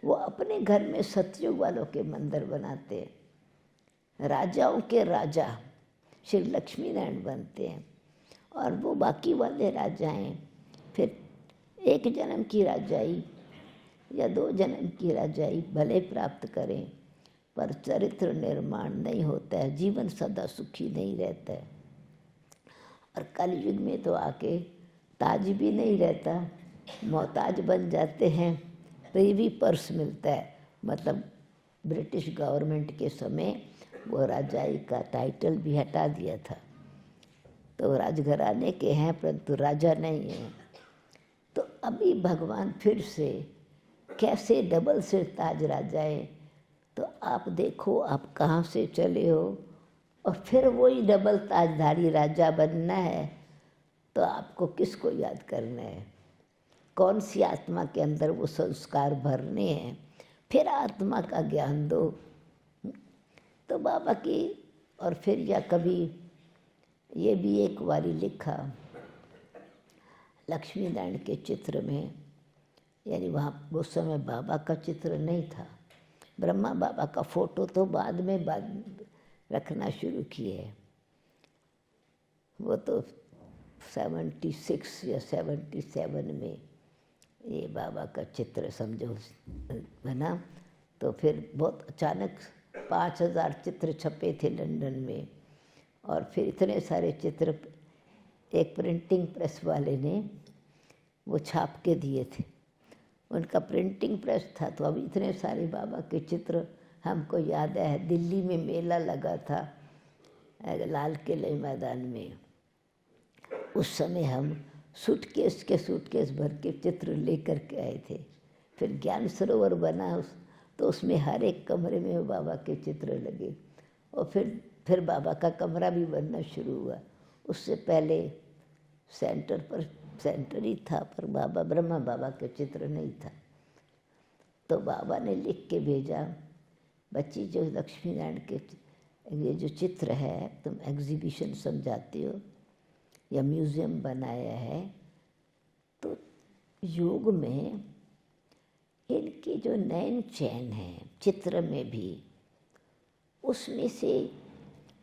वो अपने घर में सतयुग वालों के मंदिर बनाते हैं। राजाओं के राजा श्री लक्ष्मी नारायण बनते हैं, और वो बाकी वाले राजाएं फिर एक जन्म की राजाई या 2 जन्म की राजाई भले प्राप्त करें, पर चरित्र निर्माण नहीं होता है, जीवन सदा सुखी नहीं रहता है। और कलयुग में तो आके ताज भी नहीं रहता, मोहताज बन जाते हैं। तो ये भी पर्स मिलता है, मतलब ब्रिटिश गवर्नमेंट के समय वो राजाई का टाइटल भी हटा दिया था। तो राजघराने के हैं परंतु राजा नहीं हैं। तो अभी भगवान फिर से कैसे डबल सिर ताज राजाए, तो आप देखो आप कहाँ से चले हो और फिर वही डबल ताजधारी राजा बनना है, तो आपको किसको याद करना है, कौन सी आत्मा के अंदर वो संस्कार भरने हैं, फिर आत्मा का ज्ञान दो। तो बाबा की, और फिर या कभी ये भी एक बारी लिखा लक्ष्मी नारायण के चित्र में, यानी वहाँ उस समय बाबा का चित्र नहीं था, ब्रह्मा बाबा का फोटो तो बाद में रखना शुरू किए। वो तो 76 या 77 में ये बाबा का चित्र समझो बना। तो फिर बहुत अचानक 5000 चित्र छपे थे लंदन में, और फिर इतने सारे चित्र एक प्रिंटिंग प्रेस वाले ने वो छाप के दिए थे। उनका प्रिंटिंग प्रेस था, तो अब इतने सारे बाबा के चित्र हमको याद है। दिल्ली में मेला लगा था लाल किले मैदान में, उस समय हम सूटकेस भर के चित्र लेकर के आए थे। फिर ज्ञान सरोवर बना तो उसमें हर एक कमरे में बाबा के चित्र लगे, और फिर बाबा का कमरा भी बनना शुरू हुआ। उससे पहले सेंटर ही था, पर बाबा ब्रह्मा बाबा के चित्र नहीं था। तो बाबा ने लिख के भेजा, बच्ची जो लक्ष्मी नारायण के ये जो चित्र है तुम एग्जीबिशन समझाते हो या म्यूज़ियम बनाया है, तो योग में इनकी जो नयन चैन है चित्र में भी, उसमें से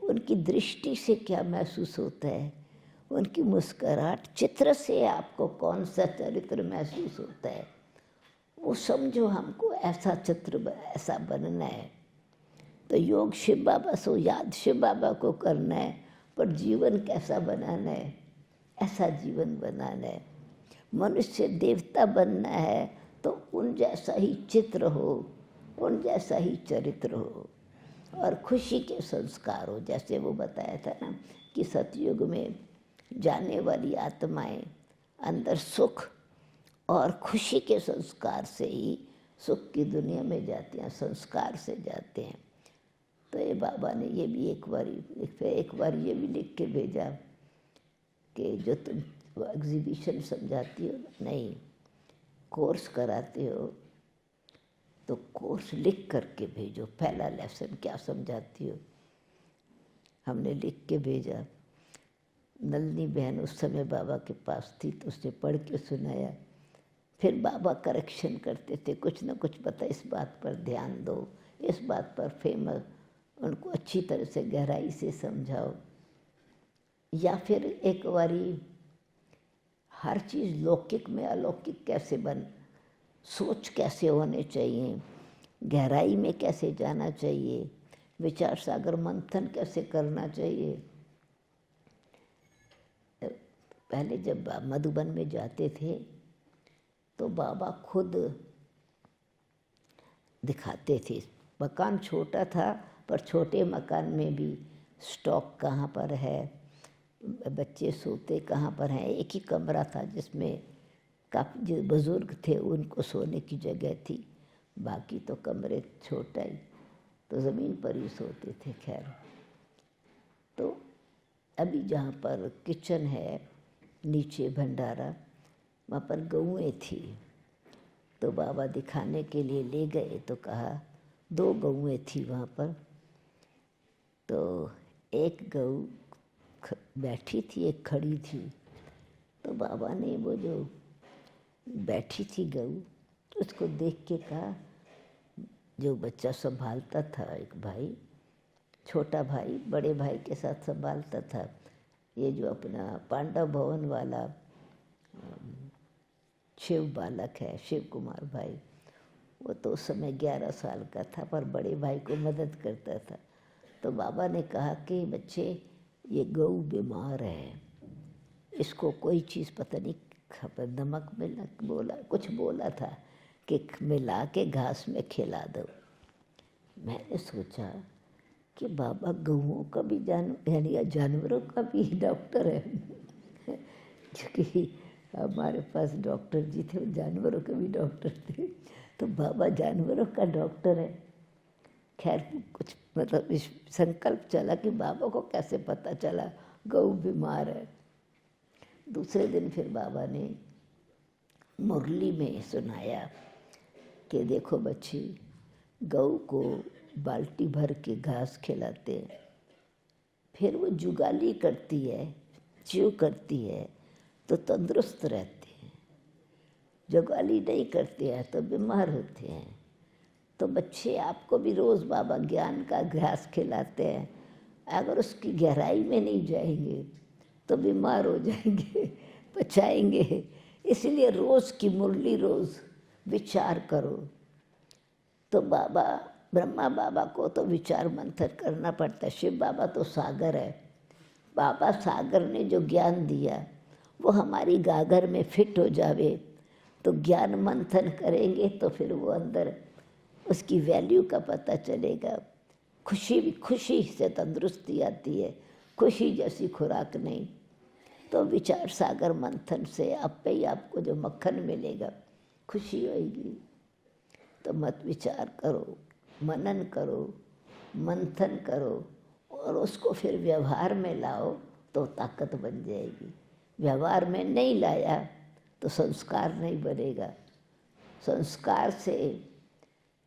उनकी दृष्टि से क्या महसूस होता है, उनकी मुस्कुराहट, चित्र से आपको कौन सा चरित्र महसूस होता है, वो समझो हमको ऐसा चित्र ऐसा बनना है। तो योग शिव बाबा सो याद शिव बाबा को करना है, पर जीवन कैसा बनाना है, ऐसा जीवन बनाना है। मनुष्य देवता बनना है तो उन जैसा ही चित्र हो, उन जैसा ही चरित्र हो, और खुशी के संस्कार हो। जैसे वो बताया था ना कि सतयुग में जाने वाली आत्माएं अंदर सुख और खुशी के संस्कार से ही सुख की दुनिया में जाते हैं, संस्कार से जाते हैं। तो ये बाबा ने ये भी एक बार ये भी लिख के भेजा कि जो तुम एग्जीबिशन समझाती हो, नहीं कोर्स कराते हो, तो कोर्स लिख करके भेजो, पहला लेसन क्या समझाती हो। हमने लिख के भेजा। नलनी बहन उस समय बाबा के पास थी, तो उसने पढ़ के सुनाया। फिर बाबा करेक्शन करते थे, कुछ ना कुछ बता, इस बात पर ध्यान दो, इस बात पर फेमस, उनको अच्छी तरह से गहराई से समझाओ। या फिर एक बारी हर चीज़ लौकिक में अलौकिक कैसे सोच कैसे होने चाहिए, गहराई में कैसे जाना चाहिए, विचार सागर मंथन कैसे करना चाहिए। पहले जब मधुबन में जाते थे तो बाबा खुद दिखाते थे। मकान छोटा था, पर छोटे मकान में भी स्टॉक कहाँ पर है, बच्चे सोते कहाँ पर हैं। एक ही कमरा था जिसमें काफ़ी जो बुज़ुर्ग थे उनको सोने की जगह थी, बाकी तो कमरे छोटा ही, तो ज़मीन पर ही सोते थे। खैर, तो अभी जहाँ पर किचन है नीचे भंडारा, वहाँ पर गऊएँ थी। तो बाबा दिखाने के लिए ले गए, तो कहा 2 गऊएँ थी वहाँ पर। तो एक गऊ बैठी थी, एक खड़ी थी। तो बाबा ने वो जो बैठी थी गऊ, उसको देख के कहा, जो बच्चा संभालता था एक भाई, छोटा भाई बड़े भाई के साथ संभालता था, ये जो अपना पांडव भवन वाला शिव बालक है, शिव कुमार भाई, वो तो उस समय 11 साल का था, पर बड़े भाई को मदद करता था। तो बाबा ने कहा कि बच्चे, ये गऊ बीमार है, इसको कोई चीज़ पता नहीं खबर, नमक मिला बोला, कुछ बोला था कि मिला के घास में खिला दो। मैंने सोचा कि बाबा गऊओं का भी यानी जानवरों का भी डॉक्टर है क्योंकि हमारे पास डॉक्टर जी थे, जानवरों के भी डॉक्टर थे, तो बाबा जानवरों का डॉक्टर है। खैर कुछ मतलब इस संकल्प चला कि बाबा को कैसे पता चला गऊ बीमार है। दूसरे दिन फिर बाबा ने मुरली में सुनाया कि देखो बच्ची, गऊ को बाल्टी भर के घास खिलाते हैं, फिर वो जुगाली करती है, च्यू करती है तो तंदुरुस्त रहती है, जुगाली नहीं करती है तो बीमार होते हैं। तो बच्चे आपको भी रोज़ बाबा ज्ञान का घास खिलाते हैं, अगर उसकी गहराई में नहीं जाएंगे तो बीमार हो जाएंगे, पचाएंगे। इसलिए रोज़ की मुरली रोज़ विचार करो। तो बाबा ब्रह्मा बाबा को तो विचार मंथन करना पड़ता है, शिव बाबा तो सागर है। बाबा सागर ने जो ज्ञान दिया वो हमारी गागर में फिट हो जावे तो ज्ञान मंथन करेंगे तो फिर वो अंदर उसकी वैल्यू का पता चलेगा। खुशी से तंदुरुस्ती आती है, खुशी जैसी खुराक नहीं। तो विचार सागर मंथन से आप ही आपको जो मक्खन मिलेगा, खुशी होगी। तो मत विचार करो, मनन करो, मंथन करो और उसको फिर व्यवहार में लाओ तो ताकत बन जाएगी। व्यवहार में नहीं लाया तो संस्कार नहीं बनेगा। संस्कार से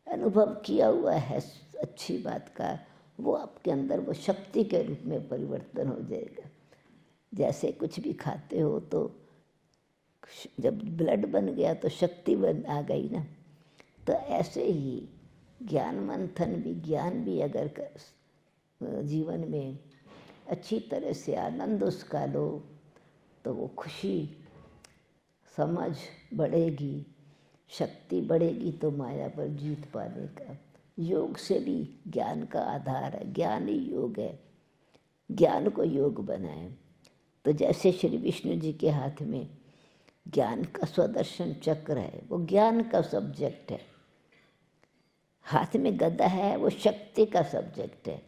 अनुभव किया हुआ है अच्छी बात का, वो आपके अंदर वो शक्ति के रूप में परिवर्तन हो जाएगा। जैसे कुछ भी खाते हो तो जब ब्लड बन गया तो शक्ति बन आ गई ना, तो ऐसे ही ज्ञान मंथन भी, ज्ञान भी अगर जीवन में अच्छी तरह से आनंद उसका लो तो वो खुशी, समझ बढ़ेगी, शक्ति बढ़ेगी तो माया पर जीत पाने का। योग से भी ज्ञान का आधार है, ज्ञान ही योग है। ज्ञान को योग बनाए तो जैसे श्री विष्णु जी के हाथ में ज्ञान का स्वदर्शन चक्र है, वो ज्ञान का सब्जेक्ट है। हाथ में गदा है, वो शक्ति का सब्जेक्ट है।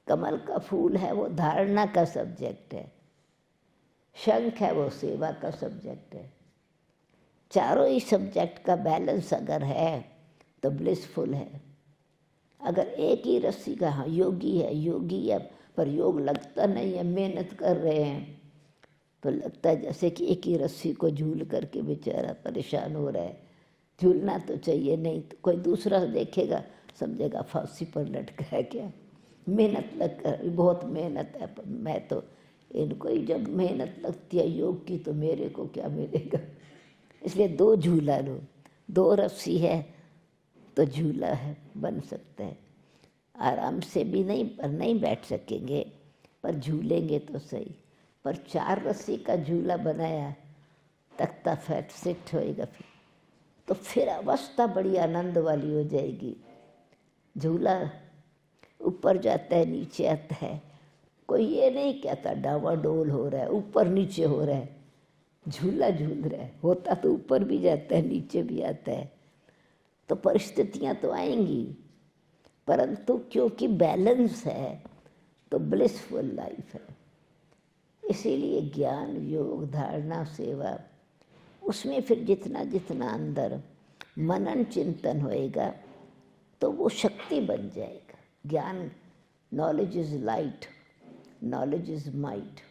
कमल का फूल है, वो धारणा का सब्जेक्ट है। शंख है, वो सेवा का सब्जेक्ट है। चारों ही सब्जेक्ट का बैलेंस अगर है तो ब्लिसफुल है। अगर एक ही रस्सी का, हाँ योगी है पर योग लगता नहीं है, मेहनत कर रहे हैं तो लगता है जैसे कि एक ही रस्सी को झूल करके बेचारा परेशान हो रहा है। झूलना तो चाहिए, नहीं तो कोई दूसरा देखेगा समझेगा फांसी पर लटका है क्या। मेहनत लग कर, बहुत मेहनत है, पर मैं तो इनको ही, जब मेहनत लगती है योग की तो मेरे को क्या मिलेगा। इसलिए दो झूला लो, दो रस्सी है तो झूला है, बन सकता है। आराम से भी नहीं, पर नहीं बैठ सकेंगे, पर झूलेंगे तो सही। पर 4 रस्सी का झूला बनाया, तख्ता फैट सेट होएगा तो फिर अवस्था बड़ी आनंद वाली हो जाएगी। झूला ऊपर जाता है, नीचे आता है, कोई ये नहीं कहता डावाडोल हो रहा है, ऊपर नीचे हो रहा है। झूला झूल रहा है, होता तो ऊपर भी जाता है, नीचे भी आता है। तो परिस्थितियां तो आएंगी, परंतु क्योंकि बैलेंस है तो ब्लिसफुल लाइफ है। इसीलिए ज्ञान, योग, धारणा, सेवा, उसमें फिर जितना जितना अंदर मनन चिंतन होएगा तो वो शक्ति बन जाएगा। ज्ञान, knowledge is light, knowledge is might.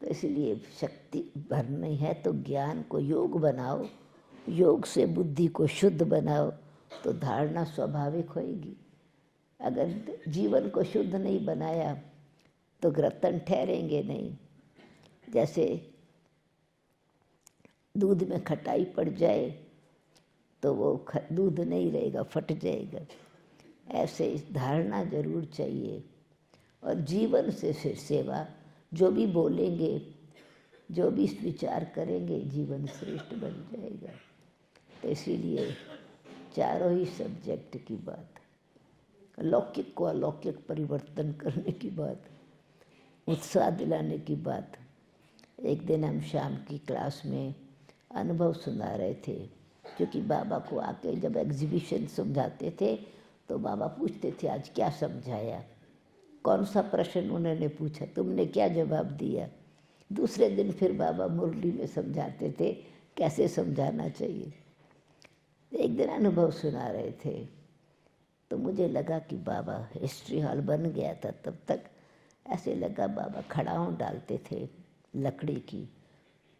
तो इसलिए शक्ति भरनी है तो ज्ञान को योग बनाओ, योग से बुद्धि को शुद्ध बनाओ तो धारणा स्वाभाविक होएगी। अगर जीवन को शुद्ध नहीं बनाया तो रतन ठहरेंगे नहीं। जैसे दूध में खटाई पड़ जाए तो वो दूध नहीं रहेगा, फट जाएगा। ऐसे धारणा जरूर चाहिए। और जीवन से फिर सेवा, जो भी बोलेंगे, जो भी विचार करेंगे, जीवन श्रेष्ठ बन जाएगा। तो इसीलिए चारों ही सब्जेक्ट की बात, लौकिक को अलौकिक परिवर्तन करने की बात, उत्साह दिलाने की बात, एक दिन हम शाम की क्लास में अनुभव सुना रहे थे, क्योंकि बाबा को आके जब एग्जीबिशन समझाते थे तो बाबा पूछते थे आज क्या समझाया, कौन सा प्रश्न उन्होंने पूछा, तुमने क्या जवाब दिया। दूसरे दिन फिर बाबा मुरली में समझाते थे कैसे समझाना चाहिए। एक दिन अनुभव सुना रहे थे तो मुझे लगा कि बाबा, हिस्ट्री हॉल बन गया था तब तक, ऐसे लगा बाबा खड़ाऊँ डालते थे लकड़ी की,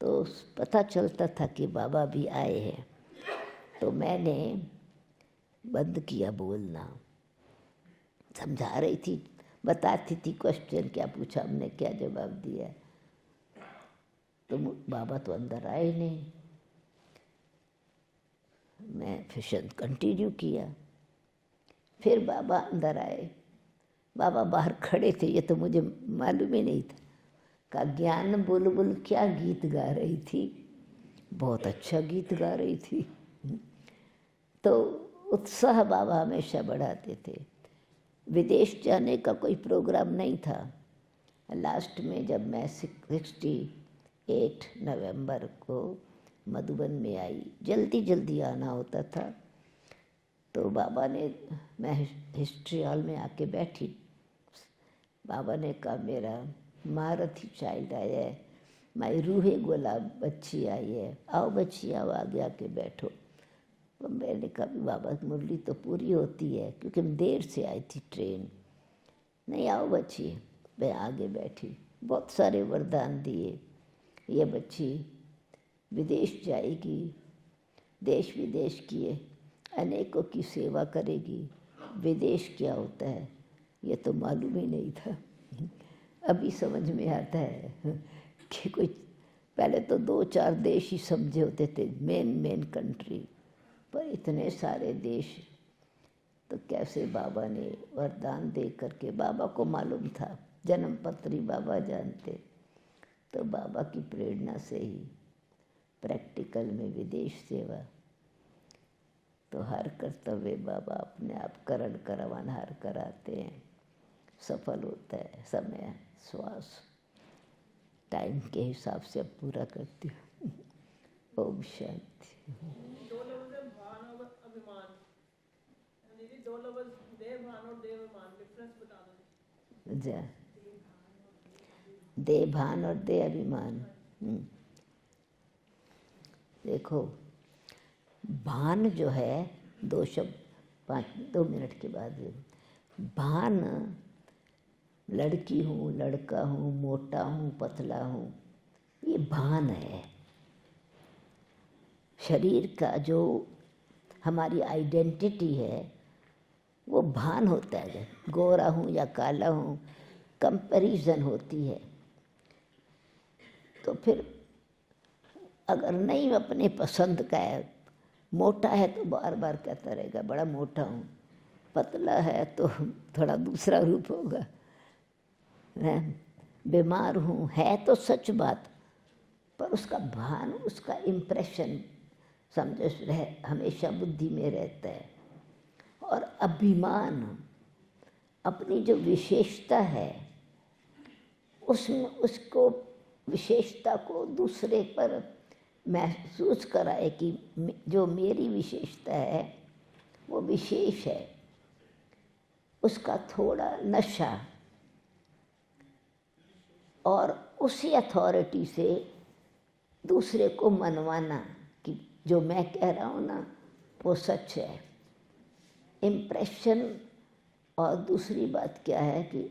तो पता चलता था कि बाबा भी आए हैं। तो मैंने बंद किया बोलना, समझा रही थी, बताती थी क्वेश्चन क्या पूछा हमने, क्या जवाब दिया। तो बाबा तो अंदर आए नहीं। मैं फिर कंटिन्यू किया, फिर बाबा अंदर आए। बाबा बाहर खड़े थे, ये तो मुझे मालूम ही नहीं था। का ज्ञान बुलबुल क्या गीत गा रही थी, बहुत अच्छा गीत गा रही थी। तो उत्साह बाबा हमेशा बढ़ाते थे। विदेश जाने का कोई प्रोग्राम नहीं था। लास्ट में जब मैं 68 नवंबर को मधुबन में आई, जल्दी जल्दी आना होता था, तो बाबा ने, मैं हिस्ट्री हॉल में आके बैठी, बाबा ने कहा मेरा महारथी चाइल्ड आया है, माई रूहे गुलाब बच्ची आई है, आओ बच्ची आओ आगे आके बैठो। तो मैंने कहा बाबा मुरली तो पूरी होती है, क्योंकि मैं देर से आई थी ट्रेन। नहीं आओ बच्ची, मैं आगे बैठी। बहुत सारे वरदान दिए, ये बच्ची विदेश जाएगी, देश विदेश की अनेकों की सेवा करेगी। विदेश क्या होता है ये तो मालूम ही नहीं था, अभी समझ में आता है कि कोई, पहले तो 2-4 देश ही समझे होते थे, मेन कंट्री, पर इतने सारे देश। तो कैसे बाबा ने वरदान दे करके, बाबा को मालूम था, जन्म पत्री बाबा जानते, तो बाबा की प्रेरणा से ही प्रैक्टिकल में विदेश सेवा। तो हर कर्तव्य बाबा अपने आप करण करवान हर कराते हैं, सफल होता है। समय श्वास टाइम के हिसाब से अब पूरा करती हूँ। ओम शांति। दो लफ्ज़ है भान और अभिमान, दीदी दो लफ्ज़ देह भान और देह अभिमान, डिफरेंस बता दो। जा देह भान और देह अभिमान। देखो, भान जो है, 2 शब्द 2 मिनट के बाद, भान लड़की हूँ, लड़का हूँ, मोटा हूँ, पतला हूँ, ये भान है। शरीर का जो हमारी आइडेंटिटी है वो भान होता है। गोरा हूँ या काला हूँ, कंपैरिजन होती है। तो फिर अगर नहीं अपने पसंद का है, मोटा है तो बार बार कहता रहेगा बड़ा मोटा हूँ, पतला है तो थोड़ा दूसरा रूप होगा, बीमार हूँ है तो सच बात, पर उसका भान, उसका इम्प्रेशन समझो हमेशा बुद्धि में रहता है। और अभिमान, अपनी जो विशेषता है उसमें, उसको विशेषता को दूसरे पर महसूस कराए कि जो मेरी विशेषता है वो विशेष है, उसका थोड़ा नशा, और उसी अथॉरिटी से दूसरे को मनवाना कि जो मैं कह रहा हूँ ना वो सच है। इम्प्रेशन। और दूसरी बात क्या है कि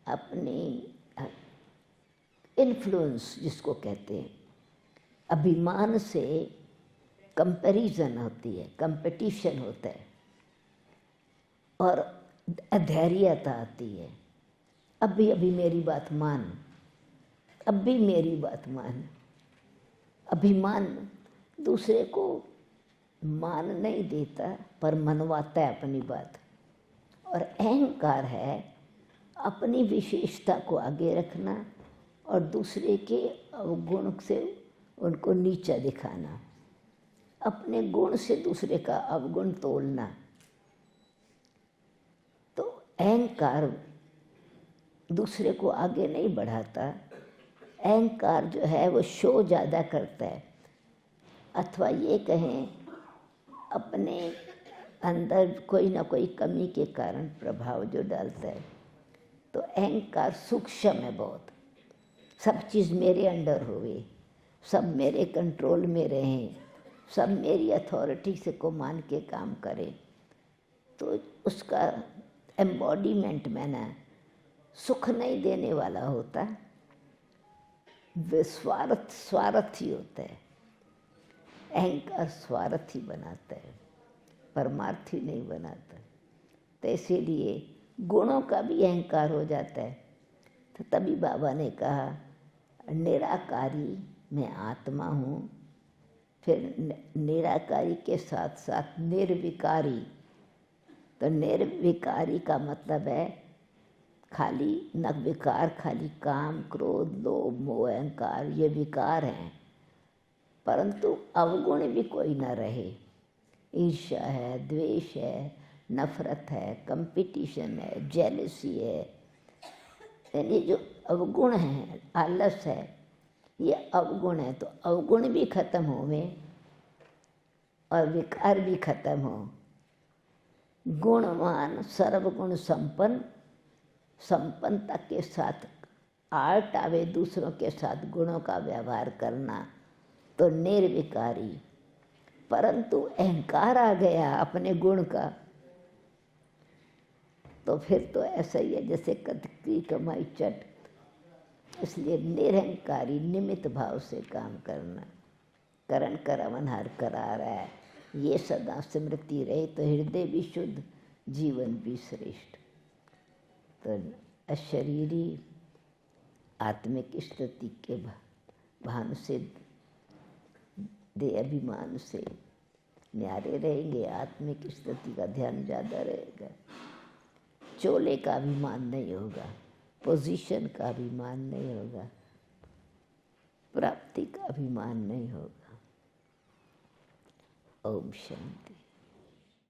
अपनी इन्फ्लुएंस जिसको कहते हैं, अभिमान से कंपैरिजन होती है, कंपटीशन होता है, और अधैर्यता आती है। अभी मेरी बात मान, अभी मेरी बात मान। अभिमान दूसरे को मान नहीं देता पर मनवाता है अपनी बात। और अहंकार है अपनी विशेषता को आगे रखना और दूसरे के अवगुण से उनको नीचा दिखाना, अपने गुण से दूसरे का अवगुण तोलना। तो अहंकार दूसरे को आगे नहीं बढ़ाता अहंकार जो है वो शो ज़्यादा करता है, अथवा ये कहें अपने अंदर कोई ना कोई कमी के कारण प्रभाव जो डालता है। तो अहंकार सूक्ष्म है बहुत, सब चीज़ मेरे अंडर हुए, सब मेरे कंट्रोल में रहें, सब मेरी अथॉरिटी से को मान के काम करें, तो उसका एम्बॉडीमेंट में ना सुख नहीं देने वाला होता, वे स्वार्थी होता है। अहंकार स्वार्थी बनाता है, परमार्थी नहीं बनाता। तो इसीलिए गुणों का भी अहंकार हो जाता है। तो तभी बाबा ने कहा निराकारी मैं आत्मा हूँ, फिर निराकारी के साथ साथ निर्विकारी। तो निर्विकारी का मतलब है खाली न विकार, खाली काम, क्रोध, लोभ, मोह, अहंकार, ये विकार हैं, परंतु अवगुण भी कोई न रहे। ईर्ष्या है, द्वेष है, नफरत है, कंपटीशन है, जेलसी है, यानी जो अवगुण हैं, आलस है, ये अवगुण है। तो अवगुण भी खत्म होवे और विकार भी खत्म हो। गुणवान सर्वगुण संपन्न, संपन्नता के साथ आर्ट आवे दूसरों के साथ गुणों का व्यवहार करना, तो निर्विकारी। परंतु अहंकार आ गया अपने गुण का, तो फिर तो ऐसा ही है जैसे कतकी कमाई चट। इसलिए निरहंकारी निमित्त भाव से काम करना, करण करवन हर करा रहा है, ये सदा स्मृति रहे तो हृदय भी शुद्ध, जीवन भी श्रेष्ठ। तो अशरीरी आत्मिक स्थिति के भान से, दे अभिमान से न्यारे रहेंगे, आत्मिक स्थिति का ध्यान ज़्यादा रहेगा, चोले का अभिमान नहीं होगा, पोजीशन का अभिमान नहीं होगा, प्राप्ति का अभिमान नहीं होगा। ओम शांति।